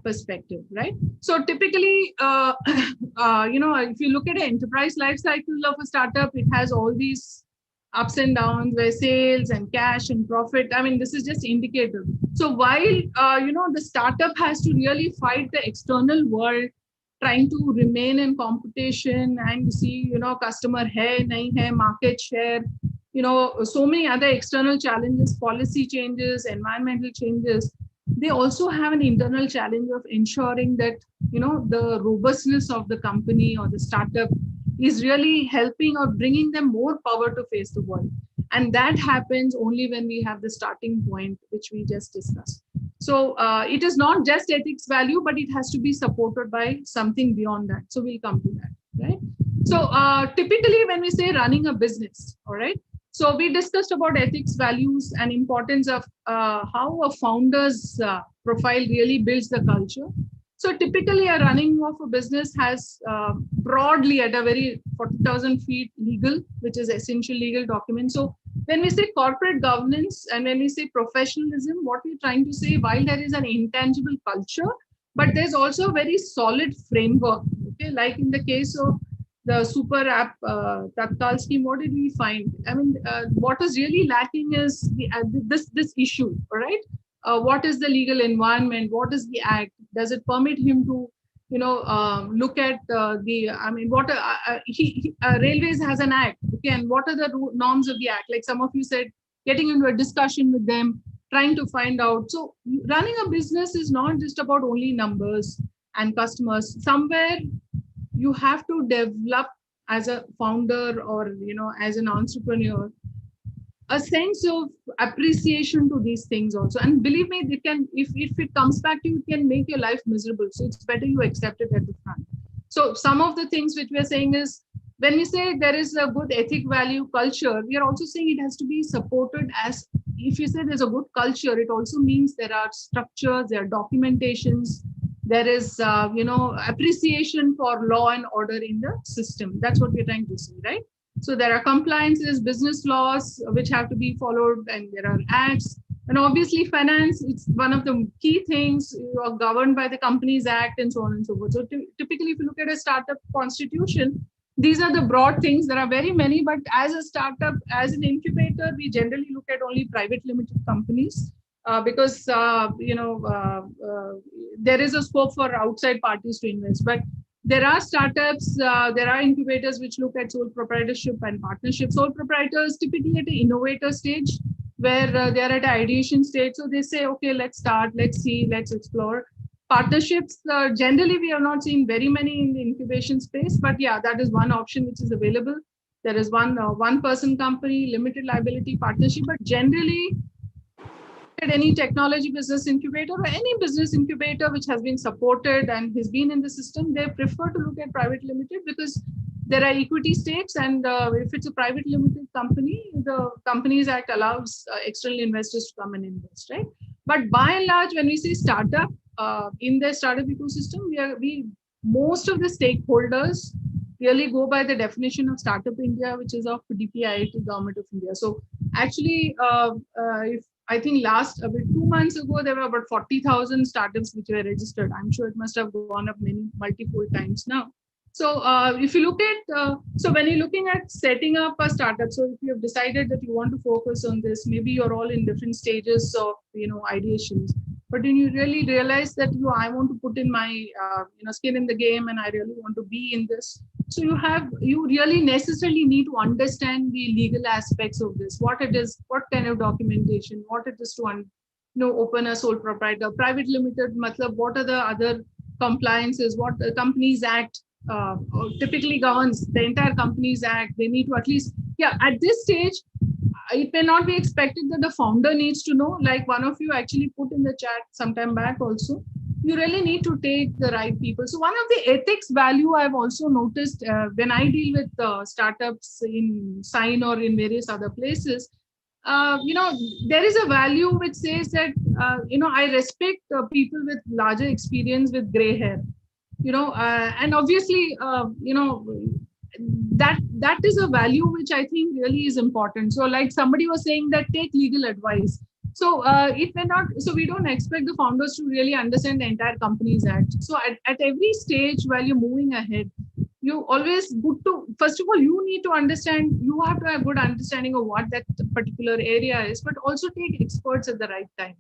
perspective, right? So typically, if you look at an enterprise life cycle of a startup, it has all these ups and downs where sales and cash and profit. I mean, this is just indicative. So while, the startup has to really fight the external world, trying to remain in competition and see, customer hai, nahi hai, market share, so many other external challenges, policy changes, environmental changes. They also have an internal challenge of ensuring that, the robustness of the company or the startup is really helping or bringing them more power to face the world. And that happens only when we have the starting point, which we just discussed. So it is not just ethics value, but it has to be supported by something beyond that. So we'll come to that, right? So typically when we say running a business, all right, so we discussed about ethics, values, and importance of how a founder's profile really builds the culture. So typically a running of a business has broadly at a very 40,000 feet legal, which is essential legal document. So when we say corporate governance and when we say professionalism, what we're trying to say, while there is an intangible culture, but there's also a very solid framework, okay? Like in the case of the super app Tatkal scheme, what did we find? I mean, what is really lacking is this issue, all right? What is the legal environment? What is the act? Does it permit him to, look at Railways has an act, okay? And what are the norms of the act? Like some of you said, getting into a discussion with them, trying to find out. So running a business is not just about only numbers and customers. Somewhere you have to develop as a founder or, as an entrepreneur, a sense of appreciation to these things also. And believe me, they can, if it comes back to you, it can make your life miserable. So it's better you accept it at the front. So some of the things which we're saying is, when we say there is a good ethic value culture, we are also saying it has to be supported as, if you say there's a good culture, it also means there are structures, there are documentations, there is, appreciation for law and order in the system. That's what we're trying to say, right? So there are compliances, business laws, which have to be followed, and there are acts. And obviously finance, it's one of the key things. You are governed by the Companies Act and so on and so forth. So typically, if you look at a startup constitution, these are the broad things. There are very many, but as a startup, as an incubator, we generally look at only private limited companies because, there is a scope for outside parties to invest. But there are startups, there are incubators which look at sole proprietorship and partnership. Sole proprietors typically at the innovator stage, where they are at an ideation stage. So they say, okay, let's start, let's see, let's explore. Partnerships, generally we have not seen very many in the incubation space, but yeah, that is one option which is available. There is one person company, limited liability partnership, but generally at any technology business incubator or any business incubator which has been supported and has been in the system, they prefer to look at private limited because there are equity stakes, and if it's a private limited company, the Companies Act allows external investors to come and invest, right? But by and large, when we say startup, in the startup ecosystem, most of the stakeholders really go by the definition of Startup India, which is of DPIIT, Government of India. So actually, if I think about 2 months ago, there were about 40,000 startups which were registered. I'm sure it must have gone up multiple times now. So if you look at, so when you're looking at setting up a startup, so if you have decided that you want to focus on this, maybe you're all in different stages of, ideations, but then you really realize that, I want to put in my, skin in the game, and I really want to be in this. So you really necessarily need to understand the legal aspects of this, what it is, what kind of documentation, what it is to, open a sole proprietor, private limited, what are the other compliances, what the Companies Act typically governs, the entire Companies Act. They need to at least, at this stage, it may not be expected that the founder needs to know, like one of you actually put in the chat sometime back also, you really need to take the right people. So one of the ethics value I've also noticed when I deal with startups in Sign or in various other places, there is a value which says that, I respect people with larger experience with gray hair, and obviously, that is a value which I think really is important. So like somebody was saying that take legal advice. So it may not, so we don't expect the founders to really understand the entire company's act. So at every stage while you're moving ahead, you always good to, first of all, you need to understand, you have to have good understanding of what that particular area is, but also take experts at the right time.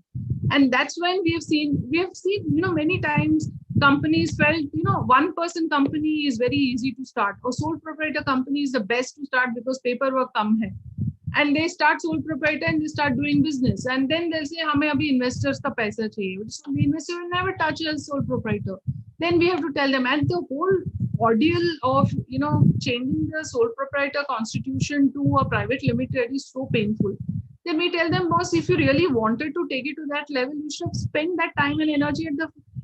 And that's when we have seen, many times companies felt, one person company is very easy to start, or sole proprietor company is the best to start because paperwork come hai. And they start sole proprietor and they start doing business. And then they'll say, hame abhi investors ka paisa chahiye. So the investor will never touch a sole proprietor. Then we have to tell them, and the whole ordeal of, changing the sole proprietor constitution to a private limited is so painful. Then we tell them, boss, if you really wanted to take it to that level, you should have spent that time and energy at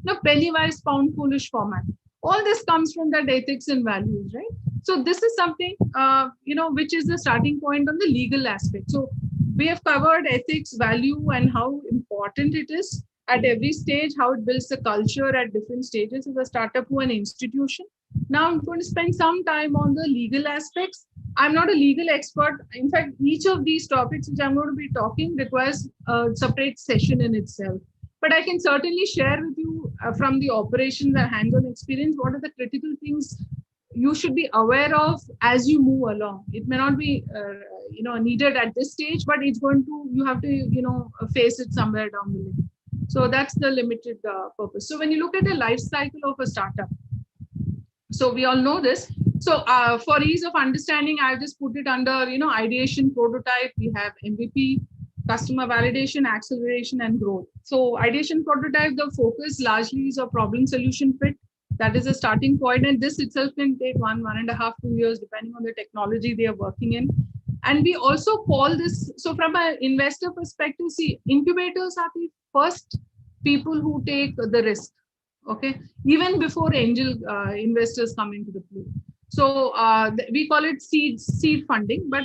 the penny wise pound foolish format. All this comes from that ethics and values, right? So this is something, which is the starting point on the legal aspect. So we have covered ethics, value, and how important it is at every stage, how it builds the culture at different stages of a startup to an institution. Now I'm going to spend some time on the legal aspects. I'm not a legal expert. In fact, each of these topics which I'm going to be talking requires a separate session in itself. But I can certainly share with you from the operations and hands-on experience, what are the critical things you should be aware of as you move along. It may not be, needed at this stage, but it's going to, you have to, face it somewhere down the line. So that's the limited purpose. So when you look at the life cycle of a startup, so we all know this. So for ease of understanding, I've just put it under, ideation, prototype. We have MVP, customer validation, acceleration, and growth. So ideation prototype, the focus largely is a problem solution fit. That is a starting point. And this itself can take 1.5, 2 years, depending on the technology they are working in. And we also call this, so from an investor perspective, see, incubators are the first people who take the risk. Okay, even before angel investors come into the play. So we call it seed funding, but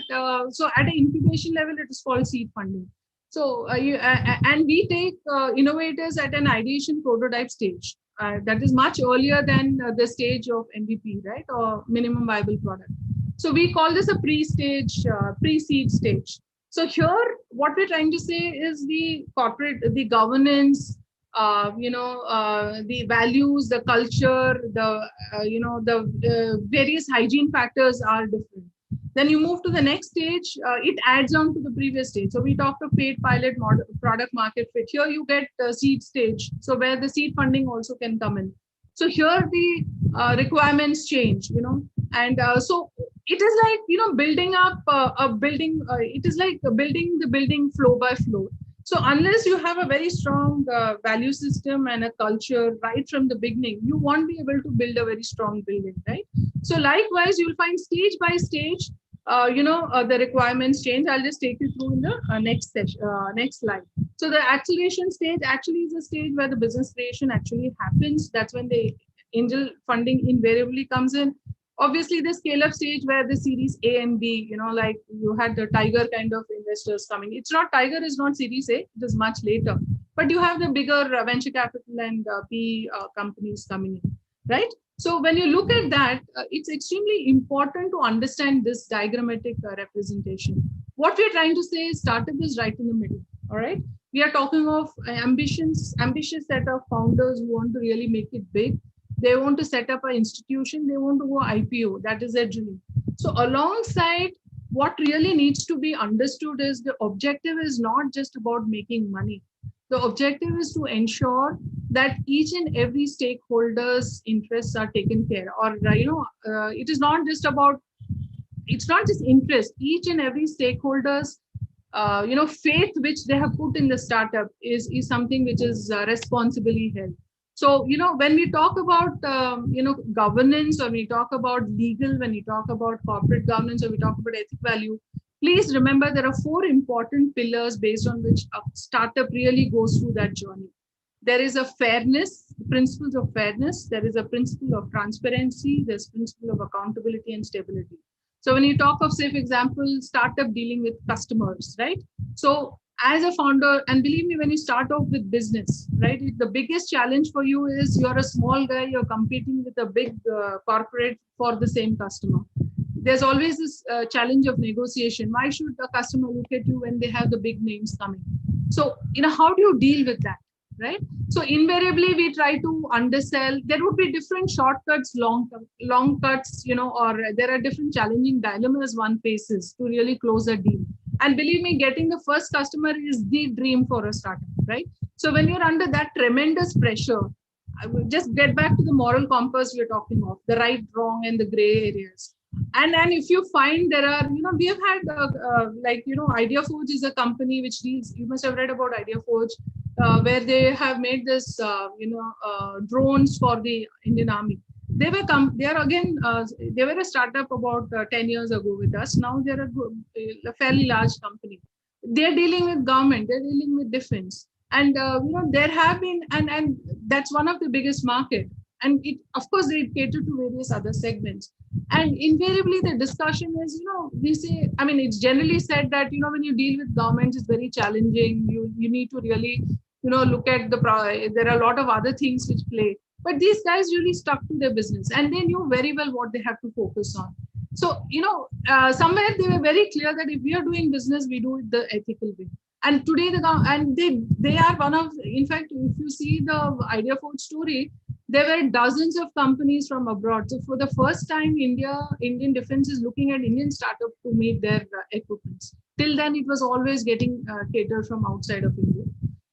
so at an incubation level, it is called seed funding. So and we take innovators at an ideation prototype stage. That is much earlier than the stage of MVP, right, or minimum viable product. So we call this a pre-stage, pre-seed stage. So here, what we're trying to say is the corporate, the governance, the values, the culture, the various hygiene factors are different. Then you move to the next stage, it adds on to the previous stage. So we talked of paid pilot model, product market fit. Here you get seed stage, so where the seed funding also can come in. So here the requirements change, and so it is like, building up a building. It is like building the building floor by floor. So unless you have a very strong value system and a culture right from the beginning, you won't be able to build a very strong building, right? So likewise, you'll find stage by stage, the requirements change. I'll just take you through in the next session, next slide. So the acceleration stage actually is a stage where the business creation actually happens. That's when the angel funding invariably comes in. Obviously, the scale-up stage where the series A and B, like you had the Tiger kind of investors coming. It's not, Tiger is not series A, it is much later. But you have the bigger venture capital and PE companies coming in, right? So when you look at that, it's extremely important to understand this diagrammatic representation. What we're trying to say is startup is right in the middle, all right? We are talking of ambitious set of founders who want to really make it big. They want to set up an institution. They want to go IPO. That is their dream. So alongside, what really needs to be understood is the objective is not just about making money. The objective is to ensure that each and every stakeholder's interests are taken care of. Or, it is not just about, it's not just interest. Each and every stakeholder's faith which they have put in the startup is something which is responsibly held. So, when we talk about, governance, or we talk about legal, when we talk about corporate governance, or we talk about ethic value, please remember there are 4 important pillars based on which a startup really goes through that journey. There is a fairness, principles of fairness. There is a principle of transparency. There's principle of accountability and stability. So when you talk of, say, for example, startup dealing with customers, right? So as a founder, and believe me, when you start off with business, right, the biggest challenge for you is you're a small guy, you're competing with a big corporate for the same customer. there's always this challenge of negotiation. Why should a customer look at you when they have the big names coming? So, how do you deal with that, right? So invariably we try to undersell. There would be different shortcuts, long cuts, or there are different challenging dilemmas one faces to really close a deal. And believe me, getting the first customer is the dream for a startup, right? So when you're under that tremendous pressure, I will just get back to the moral compass we're talking of, the right, wrong, and the gray areas. And if you find there are, we have had IdeaForge is a company which deals, you must have read about IdeaForge, where they have made this, drones for the Indian Army. They were they were a startup about 10 years ago with us. Now they're a fairly large company. They're dealing with government, they're dealing with defense. And, there have been, and that's one of the biggest market. And it, of course, they cater to various other segments. And invariably the discussion is, we say, it's generally said that, when you deal with government, it's very challenging. You need to really, look at there are a lot of other things which play. But these guys really stuck to their business and they knew very well what they have to focus on. So, somewhere they were very clear that if we are doing business, we do it the ethical way. And today, they are one of, in fact, if you see the IdeaForge story, there were dozens of companies from abroad. So for the first time, Indian Defense is looking at Indian startups to meet their equipments. Till then, it was always getting catered from outside of India.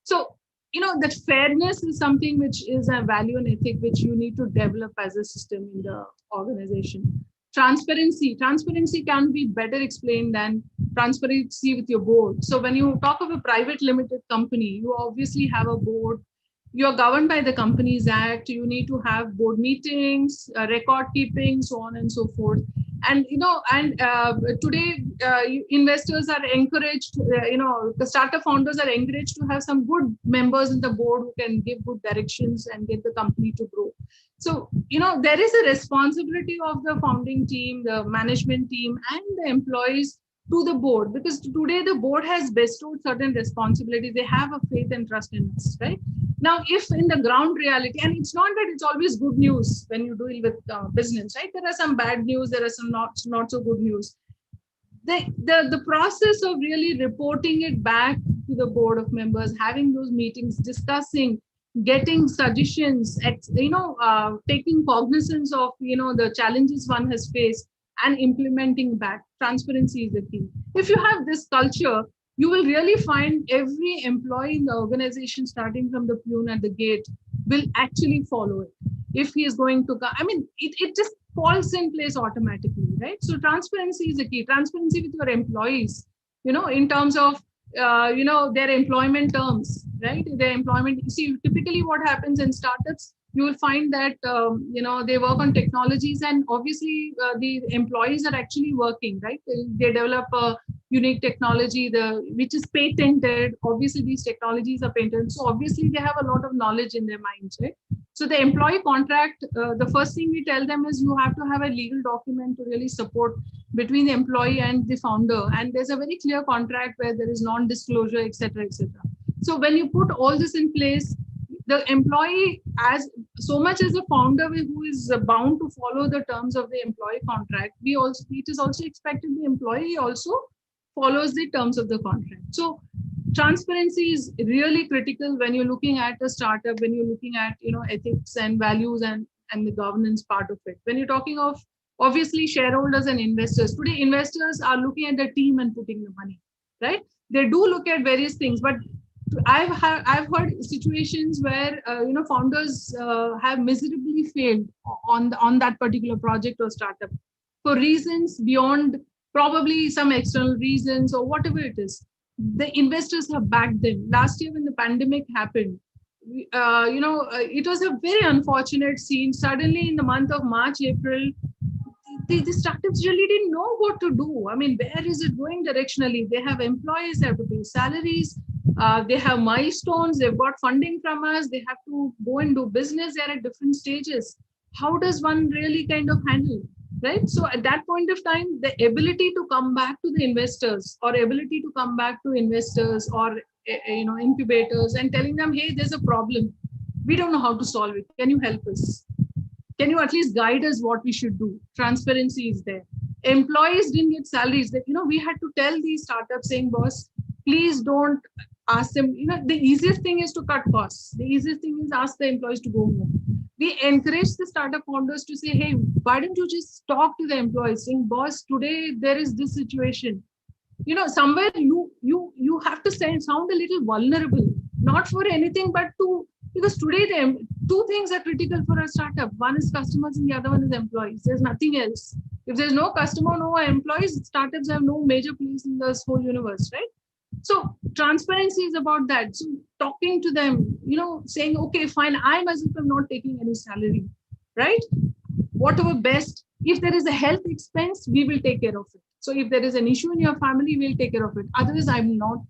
So, that fairness is something which is a value and ethic which you need to develop as a system in the organization. Transparency can be better explained than transparency with your board. So when you talk of a private limited company, you obviously have a board. You're governed by the Companies Act. You need to have board meetings, record keeping, so on and so forth. And today investors are encouraged. The startup founders are encouraged to have some good members in the board who can give good directions and get the company to grow. So there is a responsibility of the founding team, the management team, and the employees to the board, because today the board has bestowed certain responsibilities. They have a faith and trust in us, right? Now, if in the ground reality, and it's not that it's always good news when you deal with business, right? There are some bad news, there are some not so good news. The process of really reporting it back to the board of members, having those meetings, discussing, getting suggestions, taking cognizance of the challenges one has faced and implementing back. Transparency is the key. If you have this culture, you will really find every employee in the organization, starting from the peon at the gate, will actually follow it. If he is going to, it just falls in place automatically, right? So transparency is the key. Transparency with your employees, in terms of, their employment terms, right? Their employment. See, typically what happens in startups, you will find that, they work on technologies, and obviously the employees are actually working, right? They develop a unique technology, which is patented. Obviously, these technologies are patented. So obviously they have a lot of knowledge in their minds, right? So the employee contract, the first thing we tell them is you have to have a legal document to really support between the employee and the founder. And there's a very clear contract where there is non-disclosure, et cetera, et cetera. So when you put all this in place, the employee, as so much as the founder who is bound to follow the terms of the employee contract, it is also expected the employee also follows the terms of the contract. So transparency is really critical when you're looking at a startup, when you're looking at ethics and values and the governance part of it. When you're talking of obviously shareholders and investors, today investors are looking at the team and putting the money, right? They do look at various things, but I've heard situations where founders have miserably failed on that particular project or startup for reasons beyond probably some external reasons or whatever it is. The investors have backed them. Last year when the pandemic happened, it was a very unfortunate scene. Suddenly in the month of March, April, the startups really didn't know what to do. Where is it going directionally? They have employees, they have to pay salaries. They have milestones, they've got funding from us, they have to go and do business, they're at different stages. How does one really kind of handle, right? So at that point of time, the ability to come back to the investors or ability to come back to investors or incubators and telling them, hey, there's a problem. We don't know how to solve it. Can you help us? Can you at least guide us what we should do? Transparency is there. employees didn't get salaries. That, we had to tell these startups saying, boss, please don't ask them. The easiest thing is to cut costs. The easiest thing is ask the employees to go home. We encourage the startup founders to say, hey, why don't you just talk to the employees saying, boss, today there is this situation. Somewhere you have to sound a little vulnerable, not for anything, but because today two things are critical for a startup. One is customers and the other one is employees. There's nothing else. If there's no customer, no employees, startups have no major place in this whole universe, right? So transparency is about that. So talking to them, saying, okay, fine, I myself am not taking any salary, right? Whatever best, if there is a health expense, we will take care of it. So if there is an issue in your family, we'll take care of it. Otherwise,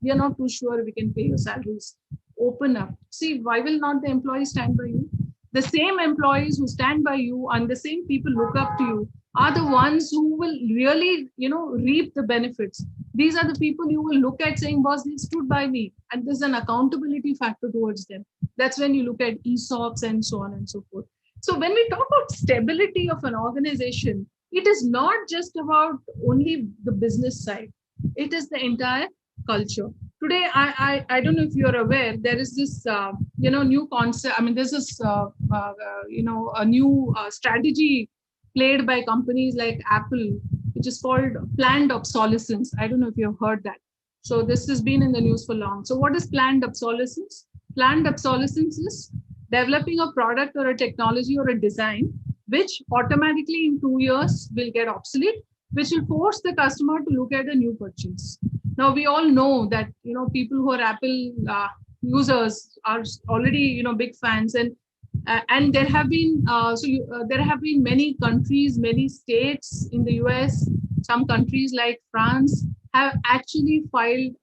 we are not too sure we can pay your salaries. Open up. See, why will not the employees stand by you? The same employees who stand by you and the same people look up to you are the ones who will really, reap the benefits. These are the people you will look at saying, boss, they stood by me. And there's an accountability factor towards them. That's when you look at ESOPs and so on and so forth. So when we talk about stability of an organization, it is not just about only the business side. It is the entire culture. Today, I don't know if you're aware, there is this, new concept. I mean, there's this, a new strategy played by companies like Apple, which is called planned obsolescence. I don't know if you've heard that. So this has been in the news for long. So what is planned obsolescence? Planned obsolescence is developing a product or a technology or a design which automatically in 2 years will get obsolete, which will force the customer to look at a new purchase. Now we all know that people who are Apple users are already big fans, and there have been there have been many countries, many states in the US, some countries like France have actually filed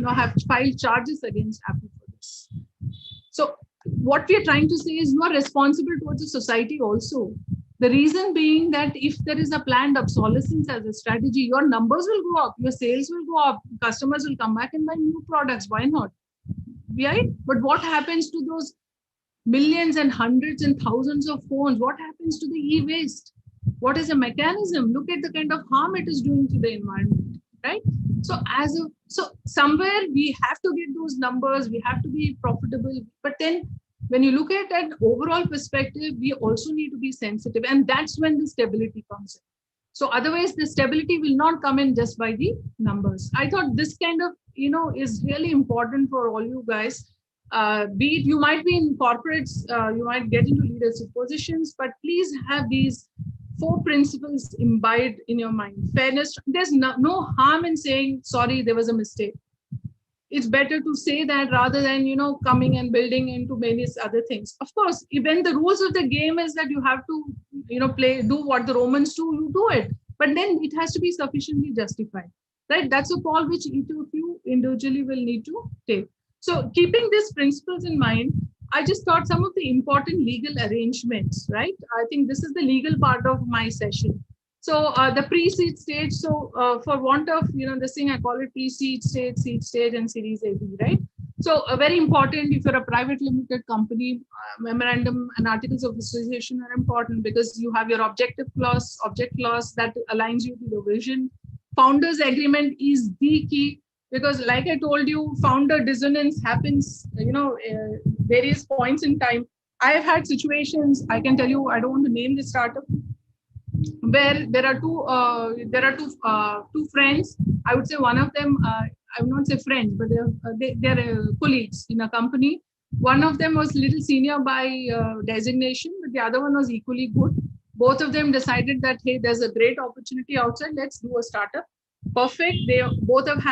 have filed charges against Apple for this. So what we are trying to say is you are responsible towards the society also. The reason being that if there is a planned obsolescence as a strategy, your numbers will go up, your sales will go up, customers will come back and buy new products. Why not? Right? But what happens to those millions and hundreds and thousands of phones? What happens to the e-waste? What is the mechanism? Look at the kind of harm it is doing to the environment, right? So somewhere we have to get those numbers, we have to be profitable. But then when you look at an overall perspective, we also need to be sensitive. And that's when the stability comes in. So otherwise, the stability will not come in just by the numbers. I thought this kind of, is really important for all you guys. Be it you might be in corporates, you might get into leadership positions, but please have these 4 principles imbibed in your mind. Fairness. There's no harm in saying, sorry, there was a mistake. It's better to say that rather than, coming and building into many other things. Of course, even the rules of the game is that you have to, do what the Romans do, you do it. But then it has to be sufficiently justified, right? That's a call which each of you individually will need to take. So keeping these principles in mind, I just thought some of the important legal arrangements, right? I think this is the legal part of my session. So the pre-seed stage, so for want of, this thing, I call it pre-seed stage, seed stage, and Series A, B, right? So very important, if you're a private limited company, memorandum and articles of association are important because you have your object clause that aligns you to the vision. Founders agreement is the key. Because like I told you, founder dissonance happens, various points in time. I've had situations, I can tell you, I don't want to name the startup, where there are two friends. I would say one of them, I would not say friends, but they're colleagues in a company. One of them was little senior by designation, but the other one was equally good. Both of them decided that, hey, there's a great opportunity outside, let's do a startup. Perfect. They both of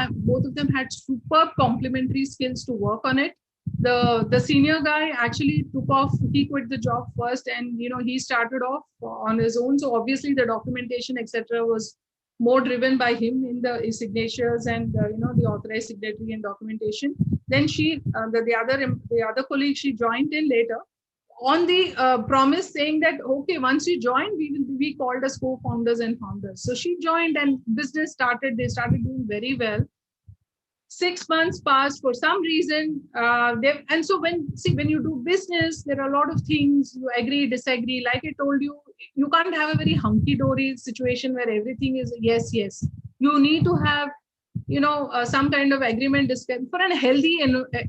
them had superb complementary skills to work on it. The senior guy actually took off. He quit the job first, and he started off on his own. So obviously the documentation, etc., was more driven by him in the signatures and the authorized signatory and documentation. Then the other colleague, she joined in later on the promise saying that, okay, once you join, we will be called as co-founders and founders. So she joined and business started. They started doing very well. 6 months passed for some reason. And so when you do business, there are a lot of things you agree, disagree. Like I told you, you can't have a very hunky-dory situation where everything is yes, yes. You need to have, some kind of agreement for a healthy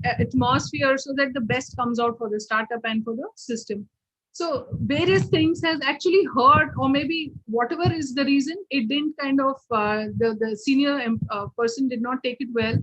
atmosphere so that the best comes out for the startup and for the system. So various things has actually hurt, or maybe whatever is the reason, it didn't kind of, the senior person did not take it well.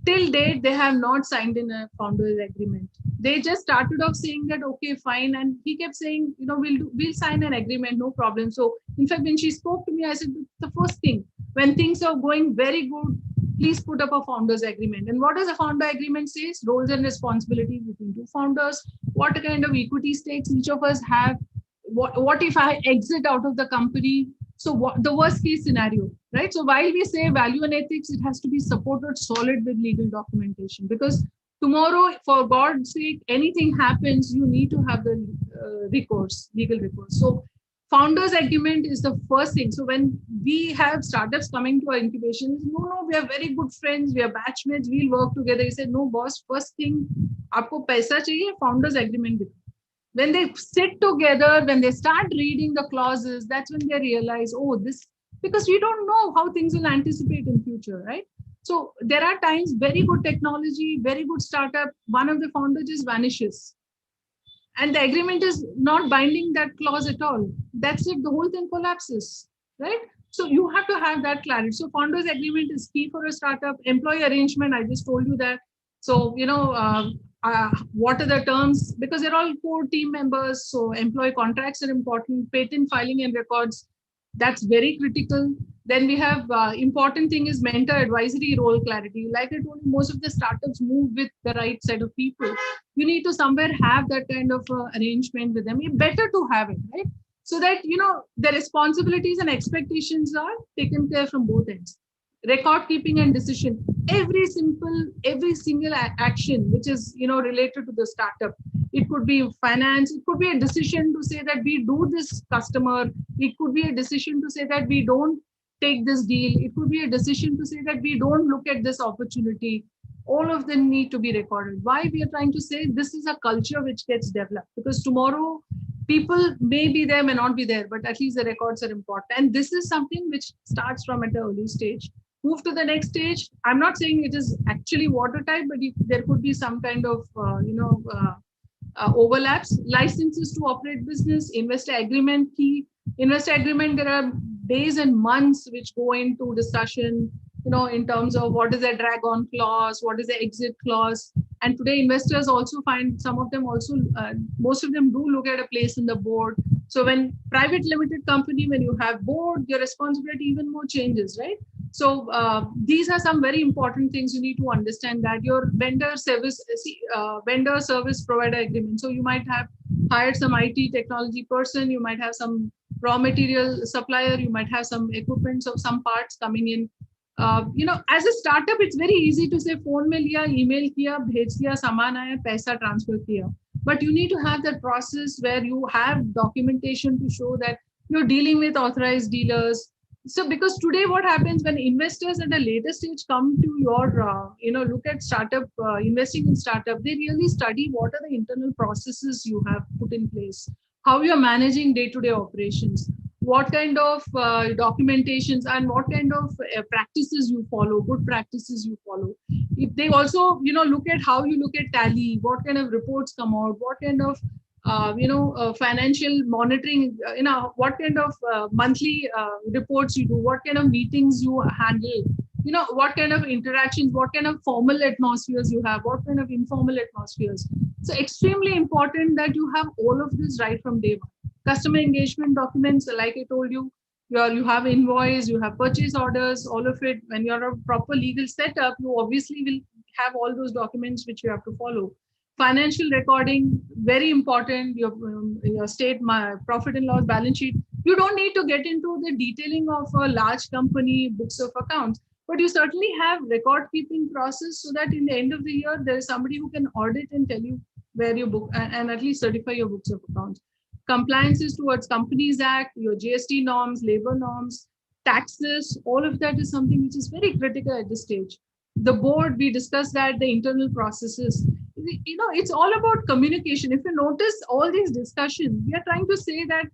Till date, they have not signed in a founders agreement. They just started off saying that, okay, fine. And he kept saying, we'll sign an agreement, no problem. So in fact, when she spoke to me, I said, the first thing, when things are going very good, please put up a founders agreement. And what does a founder agreement says? Roles and responsibilities between two founders, what kind of equity stakes each of us have, what if I exit out of the company? So what the worst case scenario, right? So while we say value and ethics, it has to be supported solid with legal documentation, because tomorrow, for God's sake, anything happens, you need to have the legal recourse. So founders agreement is the first thing. So when we have startups coming to our incubation, no, we are very good friends, we are batchmates, we'll work together. He said, no, boss, first thing, aapko paisa chahiye, founders agreement. When they sit together, when they start reading the clauses, that's when they realize, oh, this, because we don't know how things will anticipate in future, right? So there are times, very good technology, very good startup, one of the founders just vanishes. And the agreement is not binding that clause at all. That's it, the whole thing collapses, right? So you have to have that clarity. So founders agreement is key for a startup. Employee arrangement, I just told you that. So, what are the terms? Because they're all core team members. So employee contracts are important, patent filing and records. That's very critical. Then we have important thing is mentor advisory role clarity. Like I told you, most of the startups move with the right set of people. You need to somewhere have that kind of arrangement with them. It's better to have it, right? So that, the responsibilities and expectations are taken care from both ends. Record keeping and decision. Every single action which is, related to the startup. It could be finance. It could be a decision to say that we do this customer. It could be a decision to say that we don't take this deal. It could be a decision to say that we don't look at this opportunity. All of them need to be recorded. Why we are trying to say this is a culture which gets developed, because tomorrow people may be there, may not be there, but at least the records are important. And this is something which starts from at an early stage. Move to the next stage. I'm not saying it is actually watertight, but there could be some kind of, overlaps. Licenses to operate business, investor agreement key. Investor agreement, there are days and months which go into discussion, in terms of what is the drag on clause, what is the exit clause. And today investors also find, some of them also, most of them do look at a place in the board. So when private limited company, when you have board, your responsibility even more changes, right? So these are some very important things you need to understand, that your vendor service provider agreement. So you might have hired some IT technology person, you might have some raw material supplier, you might have some equipment, so some parts coming in. As a startup, it's very easy to say phone mein liya, email kiya, bhej diya, saman aaya, paisa transfer kiya. But you need to have that process where you have documentation to show that you're dealing with authorized dealers. So because today what happens when investors at a later stage come to your, look at startup, investing in startup, they really study what are the internal processes you have put in place, how you're managing day-to-day operations, what kind of documentations and what kind of practices you follow, good practices you follow. If they also, look at how you look at tally, what kind of reports come out, what kind of, financial monitoring, what kind of monthly reports you do, what kind of meetings you handle, what kind of interactions, what kind of formal atmospheres you have, what kind of informal atmospheres. So extremely important that you have all of this right from day one. Customer engagement documents, like I told you, you have invoice, you have purchase orders, all of it. When you're a proper legal setup, you obviously will have all those documents which you have to follow. Financial recording, very important. Your state, profit and loss, balance sheet. You don't need to get into the detailing of a large company books of accounts, but you certainly have record keeping process so that in the end of the year, there is somebody who can audit and tell you where your book and at least certify your books of accounts. Compliances towards Companies Act, your GST norms, labor norms, taxes, all of that is something which is very critical at this stage. The board, we discussed that, the internal processes, it's all about communication. If you notice all these discussions, we are trying to say that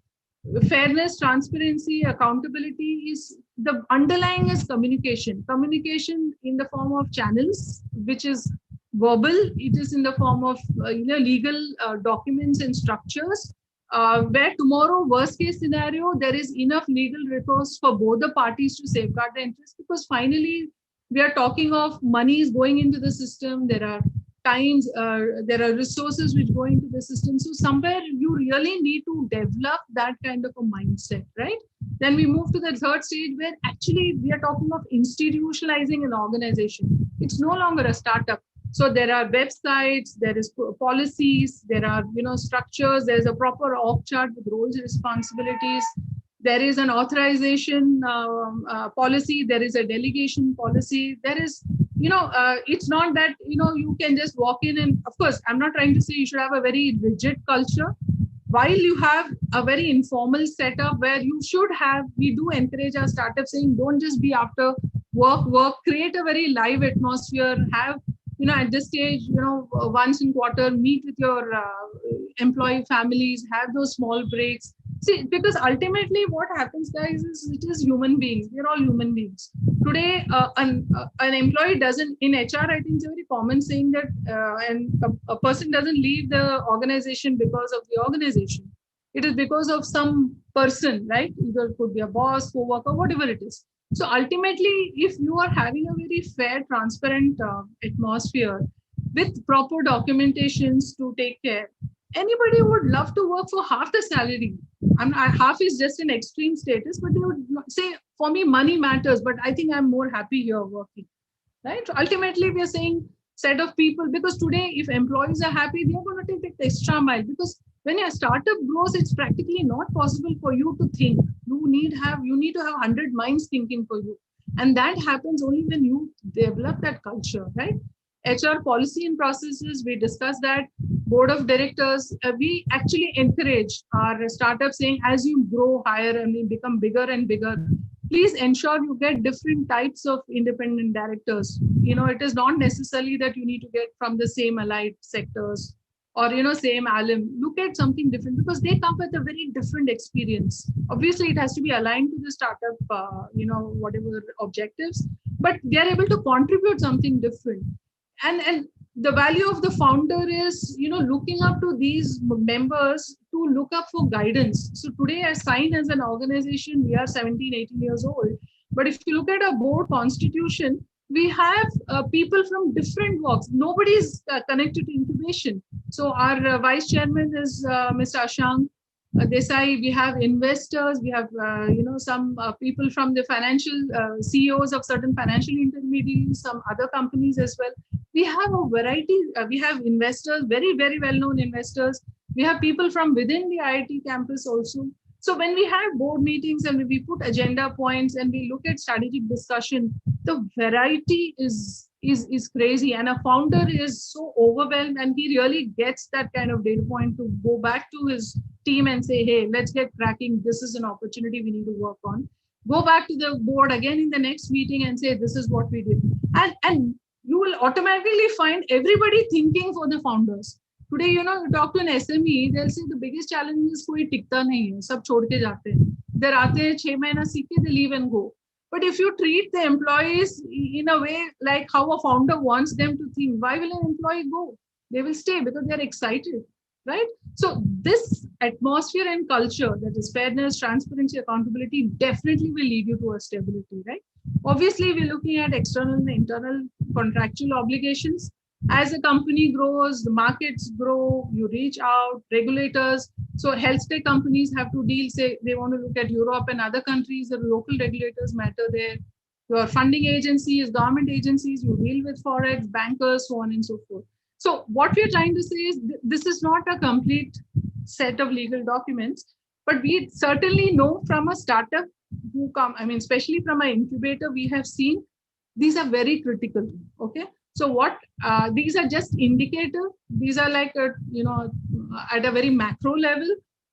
fairness, transparency, accountability is the underlying is communication. Communication in the form of channels, which is verbal. It is in the form of legal documents and structures. Where tomorrow, worst case scenario, there is enough legal recourse for both the parties to safeguard the interest, because finally we are talking of money is going into the system. There are times, there are resources which go into the system. So somewhere you really need to develop that kind of a mindset, right? Then we move to the third stage where actually we are talking of institutionalizing an organization. It's no longer a startup. So there are websites, there is policies, there are structures, there's a proper org chart with roles and responsibilities. There is an authorization policy, there is a delegation policy. There is, it's not that, you can just walk in and, of course, I'm not trying to say you should have a very rigid culture. While you have a very informal setup where you should have, we do encourage our startups saying, don't just be after work, create a very live atmosphere, have, at this stage, once in quarter, meet with your employee families, have those small breaks. See, because ultimately what happens, guys, is it is human beings. We're all human beings. Today, an employee doesn't, in HR, I think it's a very common saying that a person doesn't leave the organization because of the organization. It is because of some person, right? Either it could be a boss, co-worker, whatever it is. So ultimately, if you are having a very fair, transparent atmosphere with proper documentations to take care, anybody would love to work for half the salary. Half is just an extreme status, but they would say, for me, money matters, but I think I'm more happy here working, right? So ultimately, we are saying set of people, because today, if employees are happy, they're going to take the extra mile, because when your startup grows, it's practically not possible for you to think. You need to have 100 minds thinking for you. And that happens only when you develop that culture, right? HR policy and processes, we discussed that. Board of directors, we actually encourage our startups saying, as you grow higher and become bigger and bigger, please ensure you get different types of independent directors. It is not necessarily that you need to get from the same allied sectors or, same alum. Look at something different, because they come with a very different experience. Obviously, it has to be aligned to the startup, whatever objectives, but they're able to contribute something different. And the value of the founder is, looking up to these members to look up for guidance. So today, as Sign as an organization, we are 17, 18 years old. But if you look at our board constitution, we have people from different walks. Nobody is connected to incubation. So our vice chairman is Mr. Ashank Desai. We have investors. We have some people from the financial CEOs of certain financial intermediaries, some other companies as well. We have a variety. We have investors, very, very well-known investors. We have people from within the IIT campus also. So when we have board meetings and we put agenda points and we look at strategic discussion, the variety is crazy. And a founder is so overwhelmed, and he really gets that kind of data point to go back to his team and say, hey, let's get cracking. This is an opportunity we need to work on. Go back to the board again in the next meeting and say, this is what we did. And you will automatically find everybody thinking for the founders. Today, you talk to an SME, they'll say the biggest challenge is koi tikta nahi hai, sab chhod ke jaate hain. They're aate hain, 6 mahina seek ke, they leave and go. But if you treat the employees in a way like how a founder wants them to think, why will an employee go? They will stay because they're excited, right? So this atmosphere and culture, that is fairness, transparency, accountability, definitely will lead you to a stability, right? Obviously, we're looking at external and internal contractual obligations. As a company grows, the markets grow, you reach out, regulators. So health tech companies have to deal, say they want to look at Europe and other countries, the local regulators matter there. Your funding agencies, government agencies, you deal with forex, bankers, so on and so forth. So what we're trying to say is this is not a complete set of legal documents, but we certainly know from a startup who come, especially from an incubator, we have seen these are very critical, okay? So what these are just indicator. These are like at a very macro level.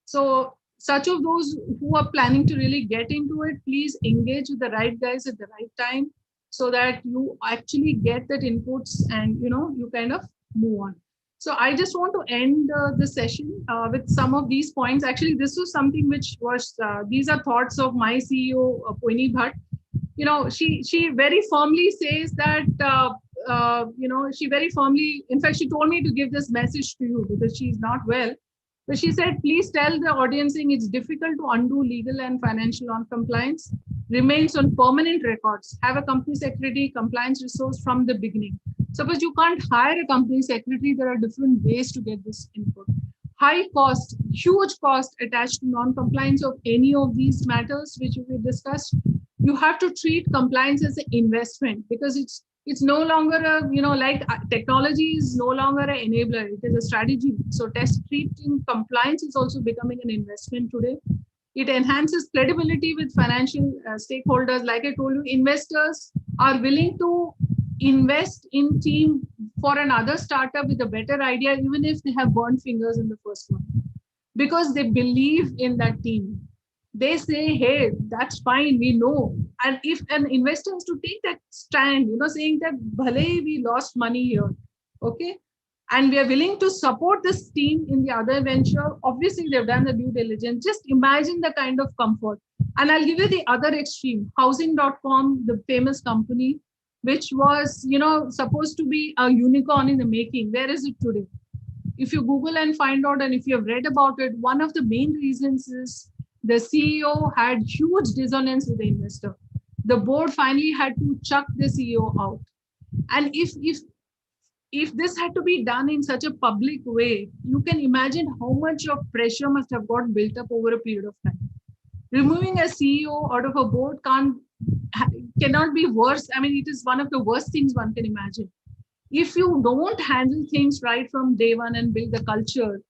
So such of those who are planning to really get into it, please engage with the right guys at the right time, so that you actually get that inputs and you kind of move on. So I just want to end the session with some of these points. Actually, this was something which was, these are thoughts of my CEO, Poini Bhatt. You know, she very firmly says that, she very firmly, in fact, she told me to give this message to you because she's not well. But she said, please tell the audience it's difficult to undo legal and financial non-compliance, remains on permanent records, have a company secretary, compliance resource from the beginning. Suppose you can't hire a company secretary, there are different ways to get this input. High cost, huge cost attached to non-compliance of any of these matters which we discussed. You have to treat compliance as an investment because it's no longer a, like technology is no longer an enabler, it is a strategy. So treating compliance is also becoming an investment today. It enhances credibility with financial stakeholders. Like I told you, investors are willing to invest in team for another startup with a better idea, even if they have burned fingers in the first one, because they believe in that team. They say, hey, that's fine, we know. And if an investor has to take that stand, saying that bhale we lost money here, okay, and we are willing to support this team in the other venture, obviously they've done the due diligence. Just imagine the kind of comfort. And I'll give you the other extreme. Housing.com, the famous company, which was, supposed to be a unicorn in the making. Where is it today? If you Google and find out, and if you have read about it, one of the main reasons is the CEO had huge dissonance with the investor. The board finally had to chuck the CEO out. And if this had to be done in such a public way, you can imagine how much of pressure must have got built up over a period of time. Removing a CEO out of a board cannot be worse. I mean, it is one of the worst things one can imagine. If you don't handle things right from day one and build the culture,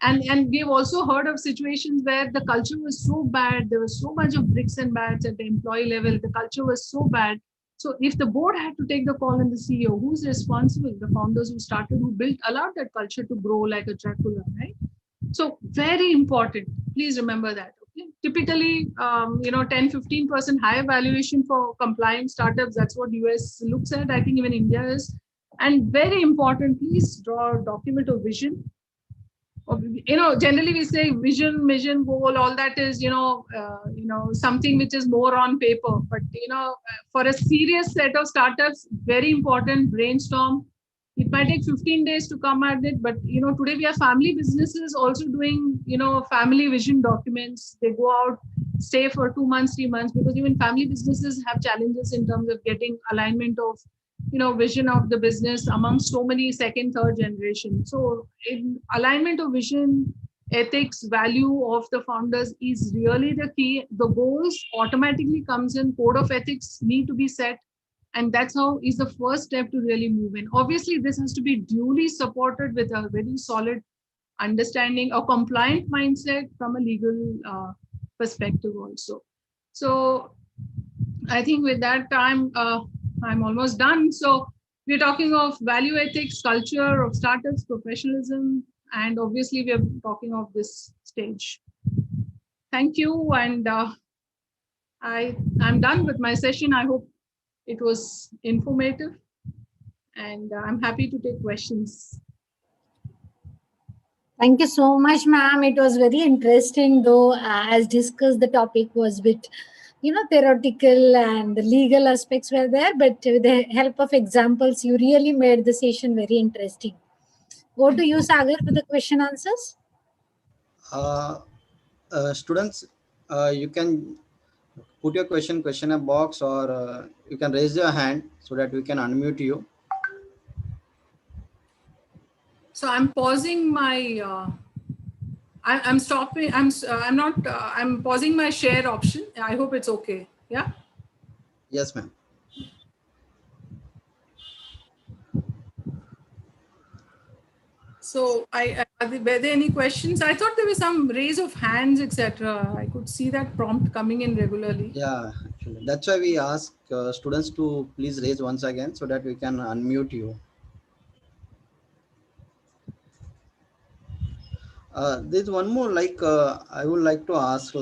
and we've also heard of situations where the culture was so bad, there was so much of bricks and bats at the employee level, the culture was so bad. So if the board had to take the call and the CEO, who's responsible? The founders who started, who allowed that culture to grow like a Dracula, right? So very important. Please remember that. Okay. Typically, 10-15% higher valuation for compliant startups. That's what US looks at. I think even India is. And very important, please draw a document of vision. Generally we say vision, mission, goal, all that is, something which is more on paper. But, for a serious set of startups, very important, brainstorm. It might take 15 days to come at it. But, today we have family businesses also doing, family vision documents. They go out, stay for 2 months, 3 months, because even family businesses have challenges in terms of getting alignment of vision of the business amongst so many second, third generation. So in alignment of vision, ethics, value of the founders is really the key. The goals automatically comes in, code of ethics need to be set. And that's how is the first step to really move in. Obviously, this has to be duly supported with a very solid understanding, a compliant mindset from a legal perspective also. So I think with that I'm almost done. So we're talking of value ethics, culture of startups, professionalism, and obviously we're talking of this stage. Thank you. And I'm done with my session. I hope it was informative, and I'm happy to take questions. Thank you so much, ma'am. It was very interesting, though, as discussed, the topic was with theoretical and the legal aspects were there, but with the help of examples, you really made the session very interesting. Go to you, Sagar, for the question answers. Students, you can put your question box, or you can raise your hand so that we can unmute you. So I'm pausing my. I'm stopping. I'm not. I'm pausing my share option. I hope it's okay. Yeah. Yes, ma'am. So were there any questions? I thought there were some raise of hands, etc. I could see that prompt coming in regularly. Yeah, actually, that's why we ask students to please raise once again so that we can unmute you. There's one more, I would like to ask,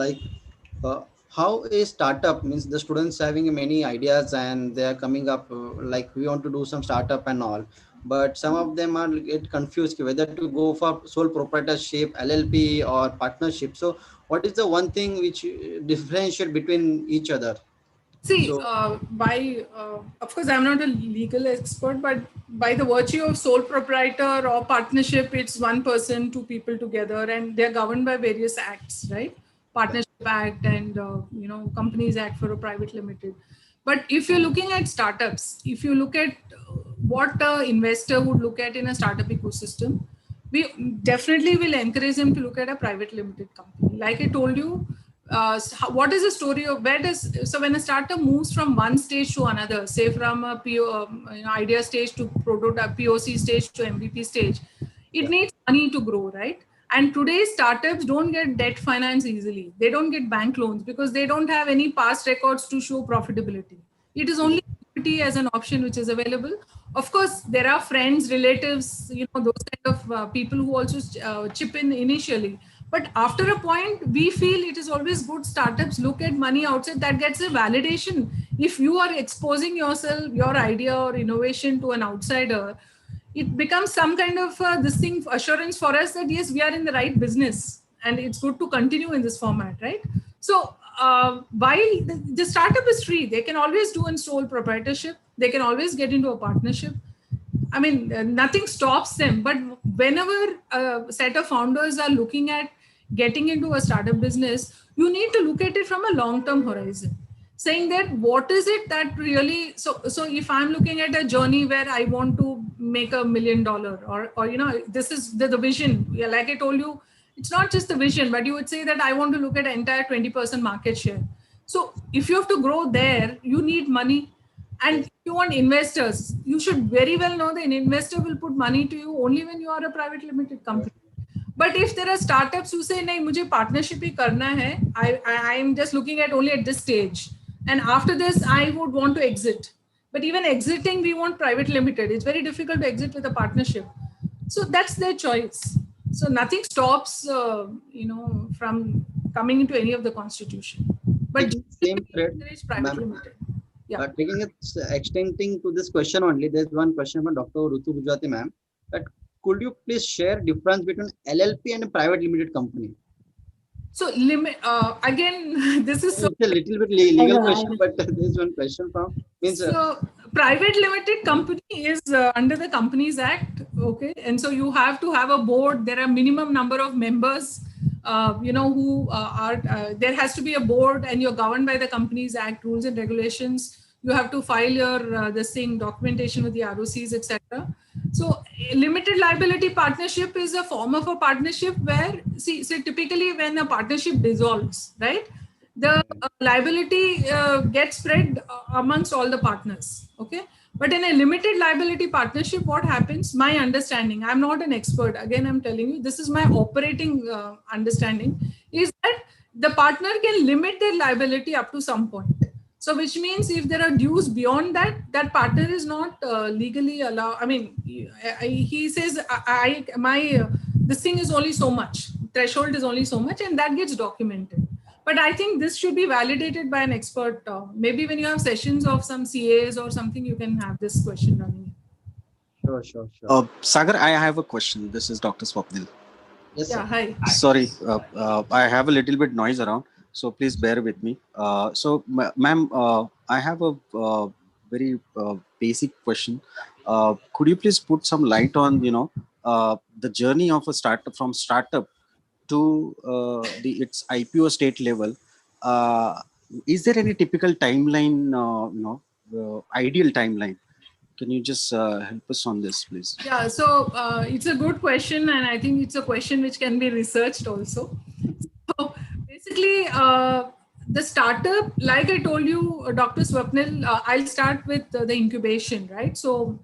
how a startup means the students having many ideas and they are coming up, we want to do some startup and all. but some of them are get confused whether to go for sole proprietorship, LLP, or partnership. So what is the one thing which differentiate between each other? See, So of course, I'm not a legal expert, but by the virtue of sole proprietor or partnership, it's one person, two people together, and they're governed by various acts, right? Partnership Act and Companies Act for a private limited. But if you're looking at startups, if you look at what an investor would look at in a startup ecosystem, we definitely will encourage them to look at a private limited company. Like I told you, what is the story of so when a startup moves from one stage to another, say from a idea stage to prototype, POC stage to MVP stage, it needs money to grow, right? And today's startups don't get debt finance easily. They don't get bank loans because they don't have any past records to show profitability. It is only equity as an option which is available. Of course, there are friends, relatives, those kind of people who also chip in initially. But after a point, we feel it is always good startups look at money outside that gets a validation. If you are exposing yourself, your idea or innovation to an outsider, it becomes some kind of assurance for us that yes, we are in the right business and it's good to continue in this format, right? So while the startup is free, they can always do a sole proprietorship, they can always get into a partnership. I mean, nothing stops them. But whenever a set of founders are looking at getting into a startup business, you need to look at it from a long-term horizon, saying that what is it that really, so if I'm looking at a journey where I want to make $1 million or this is the vision. Yeah, like I told you, it's not just the vision, but you would say that I want to look at entire 20% market share. So if you have to grow there, you need money. And if you want investors, you should very well know that an investor will put money to you only when you are a private limited company. But if there are startups who say, "नहीं, मुझे partnership ही करना है, I am just looking at only at this stage, and after this I would want to exit." But even exiting, we want private limited. It's very difficult to exit with a partnership. So that's their choice. So nothing stops, from coming into any of the constitution. But taking same thread, encourage private limited. Yeah. Taking it, extending to this question only, there's one question from Dr. Rutu Gujrati ma'am, that could you please share difference between LLP and a private limited company? So again, this is so. It's a little bit legal question, but there's one question from So private limited company is under the Companies Act, okay, and so you have to have a board. There are minimum number of members, who are. There has to be a board, and you're governed by the Companies Act rules and regulations. You have to file your documentation with the ROCs, etc. So limited liability partnership is a form of a partnership where, so typically when a partnership dissolves, right, the liability gets spread amongst all the partners, okay? But in a limited liability partnership, what happens, my understanding, I'm not an expert, again, I'm telling you, this is my operating understanding, is that the partner can limit their liability up to some point. So which means if there are dues beyond that, that partner is not legally allowed. I mean, he says, this thing is only so much, threshold is only so much, and that gets documented. But I think this should be validated by an expert. Maybe when you have sessions of some CAs or something, you can have this question running. Sure. Sagar, I have a question. This is Dr. Swapnil. Yes, yeah, sir. hi. Sorry, I have a little bit noise around, so please bear with me. So, ma'am, I have a very basic question. Could you please put some light on, the journey of a startup from startup to its IPO state level? Is there any typical timeline, ideal timeline? Can you just help us on this, please? Yeah, so it's a good question, and I think it's a question which can be researched also. So basically, the startup, like I told you, Dr. Swapnil, I'll start with the incubation, right? So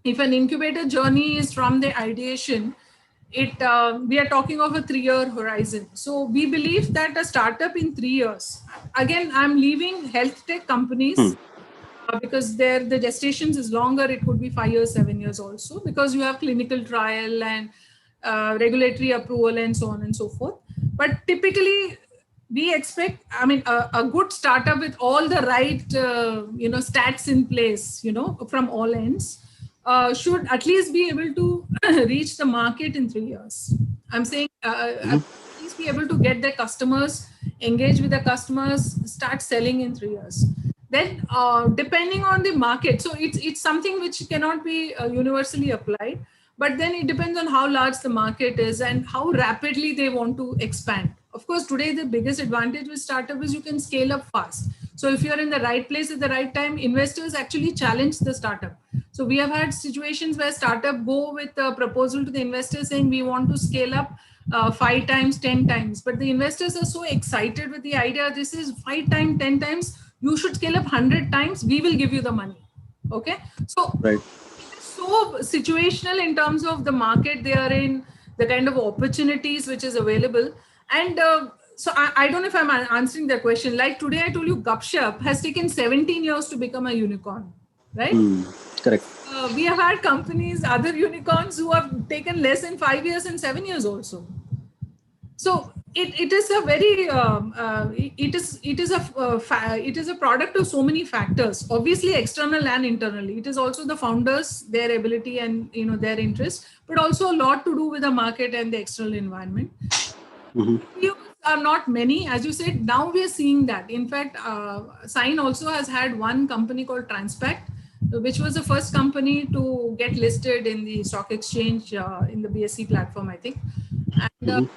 if an incubator journey is from the ideation, we are talking of a 3-year horizon. So we believe that a startup in 3 years, again, I'm leaving health tech companies because the gestations is longer. It could be 5 years, 7 years also, because you have clinical trial and regulatory approval and so on and so forth. But typically we expect, I mean, a good startup with all the right, stats in place, from all ends should at least be able to reach the market in 3 years. I'm saying at least be able to get their customers, engage with the customers, start selling in 3 years. Then depending on the market, so it's something which cannot be universally applied, but then it depends on how large the market is and how rapidly they want to expand. Of course, today the biggest advantage with startup is you can scale up fast. So if you're in the right place at the right time, investors actually challenge the startup. So we have had situations where startup go with a proposal to the investors saying we want to scale up 5 times, 10 times. But the investors are so excited with the idea, this is 5 times, 10 times, you should scale up 100 times, we will give you the money. Okay. So Right. so situational in terms of the market they are in, the kind of opportunities which is available. And so I don't know if I'm answering the question. Like today I told you Gupshup has taken 17 years to become a unicorn, right? Correct. We have had companies, other unicorns who have taken less than 5 years and 7 years also. So it is a very it is a product of so many factors, obviously external and internally. It is also the founders, their ability and their interest, but also a lot to do with the market and the external environment. Views are not many, as you said. Now we are seeing that. In fact, Sign also has had one company called Transpact, which was the first company to get listed in the stock exchange in the BSE platform, I think. And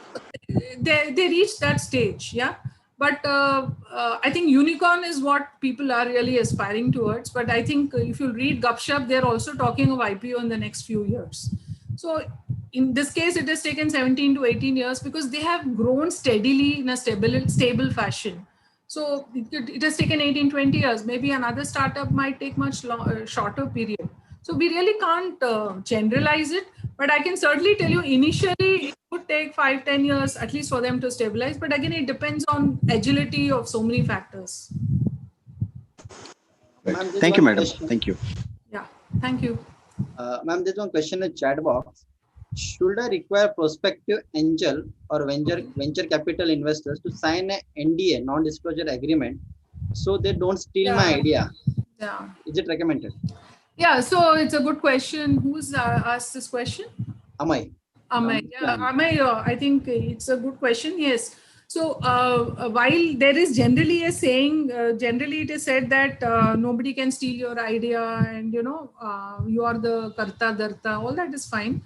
they reached that stage, yeah. But I think unicorn is what people are really aspiring towards. But I think if you read Gupshup, they're also talking of IPO in the next few years. So in this case, it has taken 17 to 18 years because they have grown steadily in a stable fashion. So it has taken 18, 20 years. Maybe another startup might take much shorter period. So we really can't generalize it, but I can certainly tell you initially it would take 5, 10 years at least for them to stabilize. But again, it depends on agility of so many factors. Ma'am, there's Thank you, one madam. question. Thank you. Yeah, thank you. Ma'am, there's one question in the chat box. Should I require prospective angel or venture capital investors to sign an NDA, non-disclosure agreement, so they don't steal my idea? Yeah. Is it recommended? Yeah, so it's a good question. Who's asked this question? Amay. Amay, yeah, Amay, I think it's a good question. Yes. So while there is generally a saying, generally it is said that nobody can steal your idea and, you are the karta darta, all that is fine.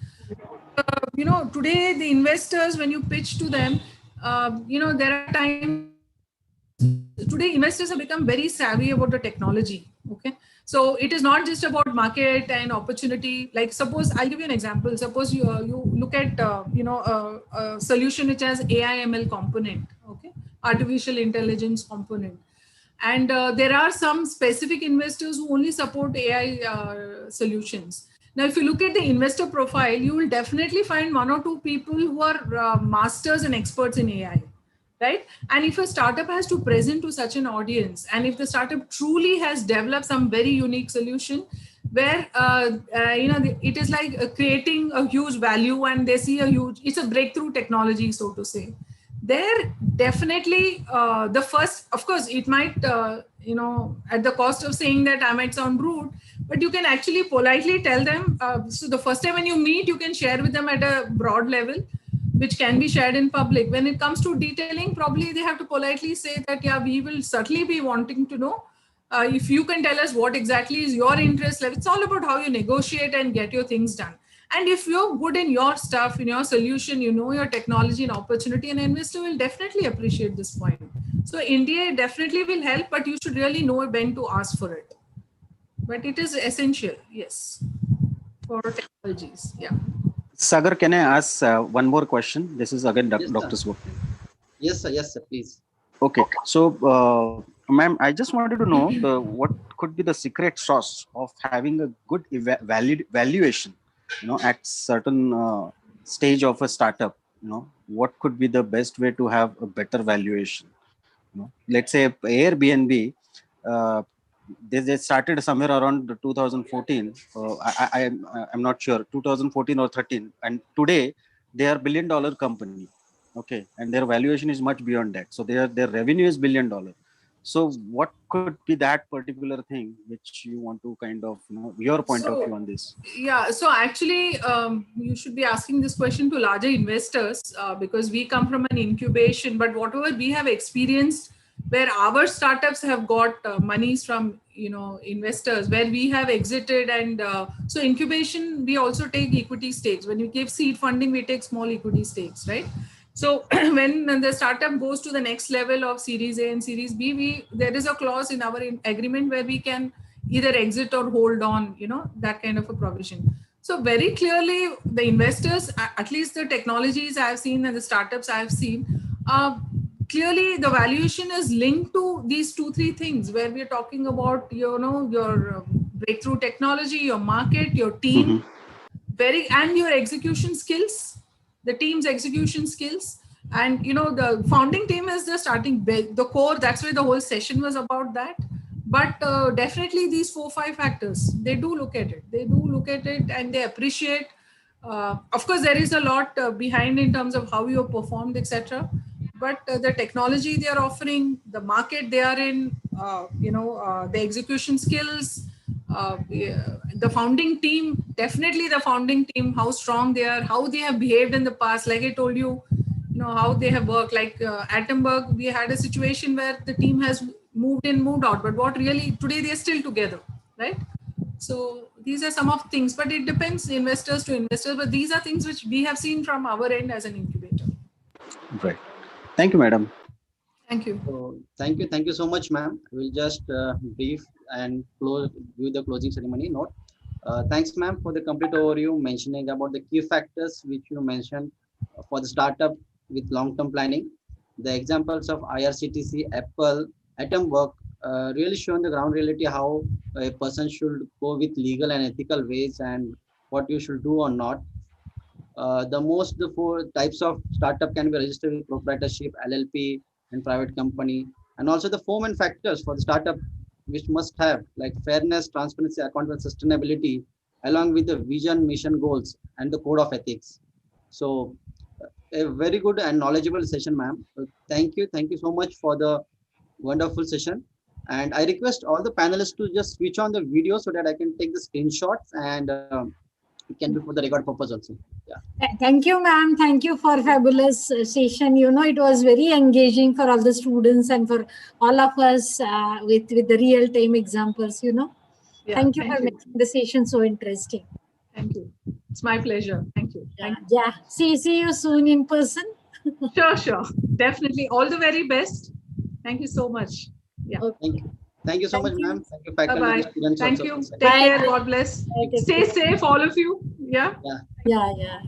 Today the investors, when you pitch to them, there are times, today investors have become very savvy about the technology. Okay. So it is not just about market and opportunity. Like suppose, I'll give you an example. Suppose you look at, a solution which has AI ML component, okay, artificial intelligence component. And there are some specific investors who only support AI solutions. Now, if you look at the investor profile, you will definitely find 1 or 2 people who are masters and experts in AI. Right? And if a startup has to present to such an audience, and if the startup truly has developed some very unique solution where, it is like creating a huge value and they see it's a breakthrough technology, so to say, there definitely the first, of course, it might, at the cost of saying that I might sound rude, but you can actually politely tell them. So the first time when you meet, you can share with them at a broad level, which can be shared in public. When it comes to detailing, probably they have to politely say that, yeah, we will certainly be wanting to know if you can tell us what exactly is your interest level. It's all about how you negotiate and get your things done. And if you're good in your stuff, in your solution, your technology and opportunity, an investor will definitely appreciate this point. So India definitely will help, but you should really know when to ask for it. But it is essential, yes, for technologies. Yeah. Sagar, can I ask one more question? This is again Dr. Swap. Yes, sir. Yes, sir. Please. Okay. So, ma'am, I just wanted to know what could be the secret sauce of having a good valid valuation, at certain stage of a startup. What could be the best way to have a better valuation? Let's say Airbnb. They started somewhere around 2014. I'm not sure, 2014 or 13, and today they are $1 billion company. Okay, and their valuation is much beyond that. So their revenue is $1 billion. So what could be that particular thing which you want to kind of, your point of view on this? Yeah, so actually, you should be asking this question to larger investors because we come from an incubation, but whatever we have experienced where our startups have got monies from, investors, where we have exited. And so incubation, we also take equity stakes. When we give seed funding, we take small equity stakes, right? So when the startup goes to the next level of Series A and Series B, there is a clause in our agreement where we can either exit or hold on, that kind of a provision. So very clearly, the investors, at least the technologies I've seen and the startups I've seen, clearly the valuation is linked to these 2-3 things where we're talking about, your breakthrough technology, your market, your team, and your execution skills, the team's execution skills. And the founding team is the starting the core. That's why the whole session was about that. But definitely these 4-5 factors, they do look at it and they appreciate. Of course, there is a lot behind in terms of how you have performed, etc. But the technology they are offering, the market they are in, the execution skills, the founding team, definitely the founding team, how strong they are, how they have behaved in the past. Like I told you, how they have worked. Like Attenberg, we had a situation where the team has moved in, moved out, but what really today they're still together, right? So these are some of things, but it depends investors to investors. But these are things which we have seen from our end as an incubator. Right. Thank you, madam. Thank you. So thank you so much, ma'am. We'll just brief and do the closing ceremony note. Thanks, ma'am, for the complete overview mentioning about the key factors which you mentioned for the startup with long-term planning. The examples of IRCTC, Apple, Atomwork really shown the ground reality how a person should go with legal and ethical ways and what you should do or not. The 4 types of startup can be registered with proprietorship, LLP, and private company, and also the 4 main factors for the startup which must have like fairness, transparency, accountability, sustainability, along with the vision, mission, goals, and the code of ethics. So, a very good and knowledgeable session, ma'am. Thank you so much for the wonderful session. And I request all the panelists to just switch on the video so that I can take the screenshots and it can be for the record purpose also. Yeah. Thank you, ma'am. Thank you for fabulous session. It was very engaging for all the students and for all of us with the real-time examples, Yeah, thank you for making the session so interesting. Thank you. It's my pleasure. Thank you. Yeah. See you soon in person. Sure. Definitely. All the very best. Thank you so much. Yeah. Okay. Thank you so much, ma'am. Thank you, faculty. Bye-bye. Students Thank also. you. Take care. God bless. Stay safe, all of you. Yeah. Yeah.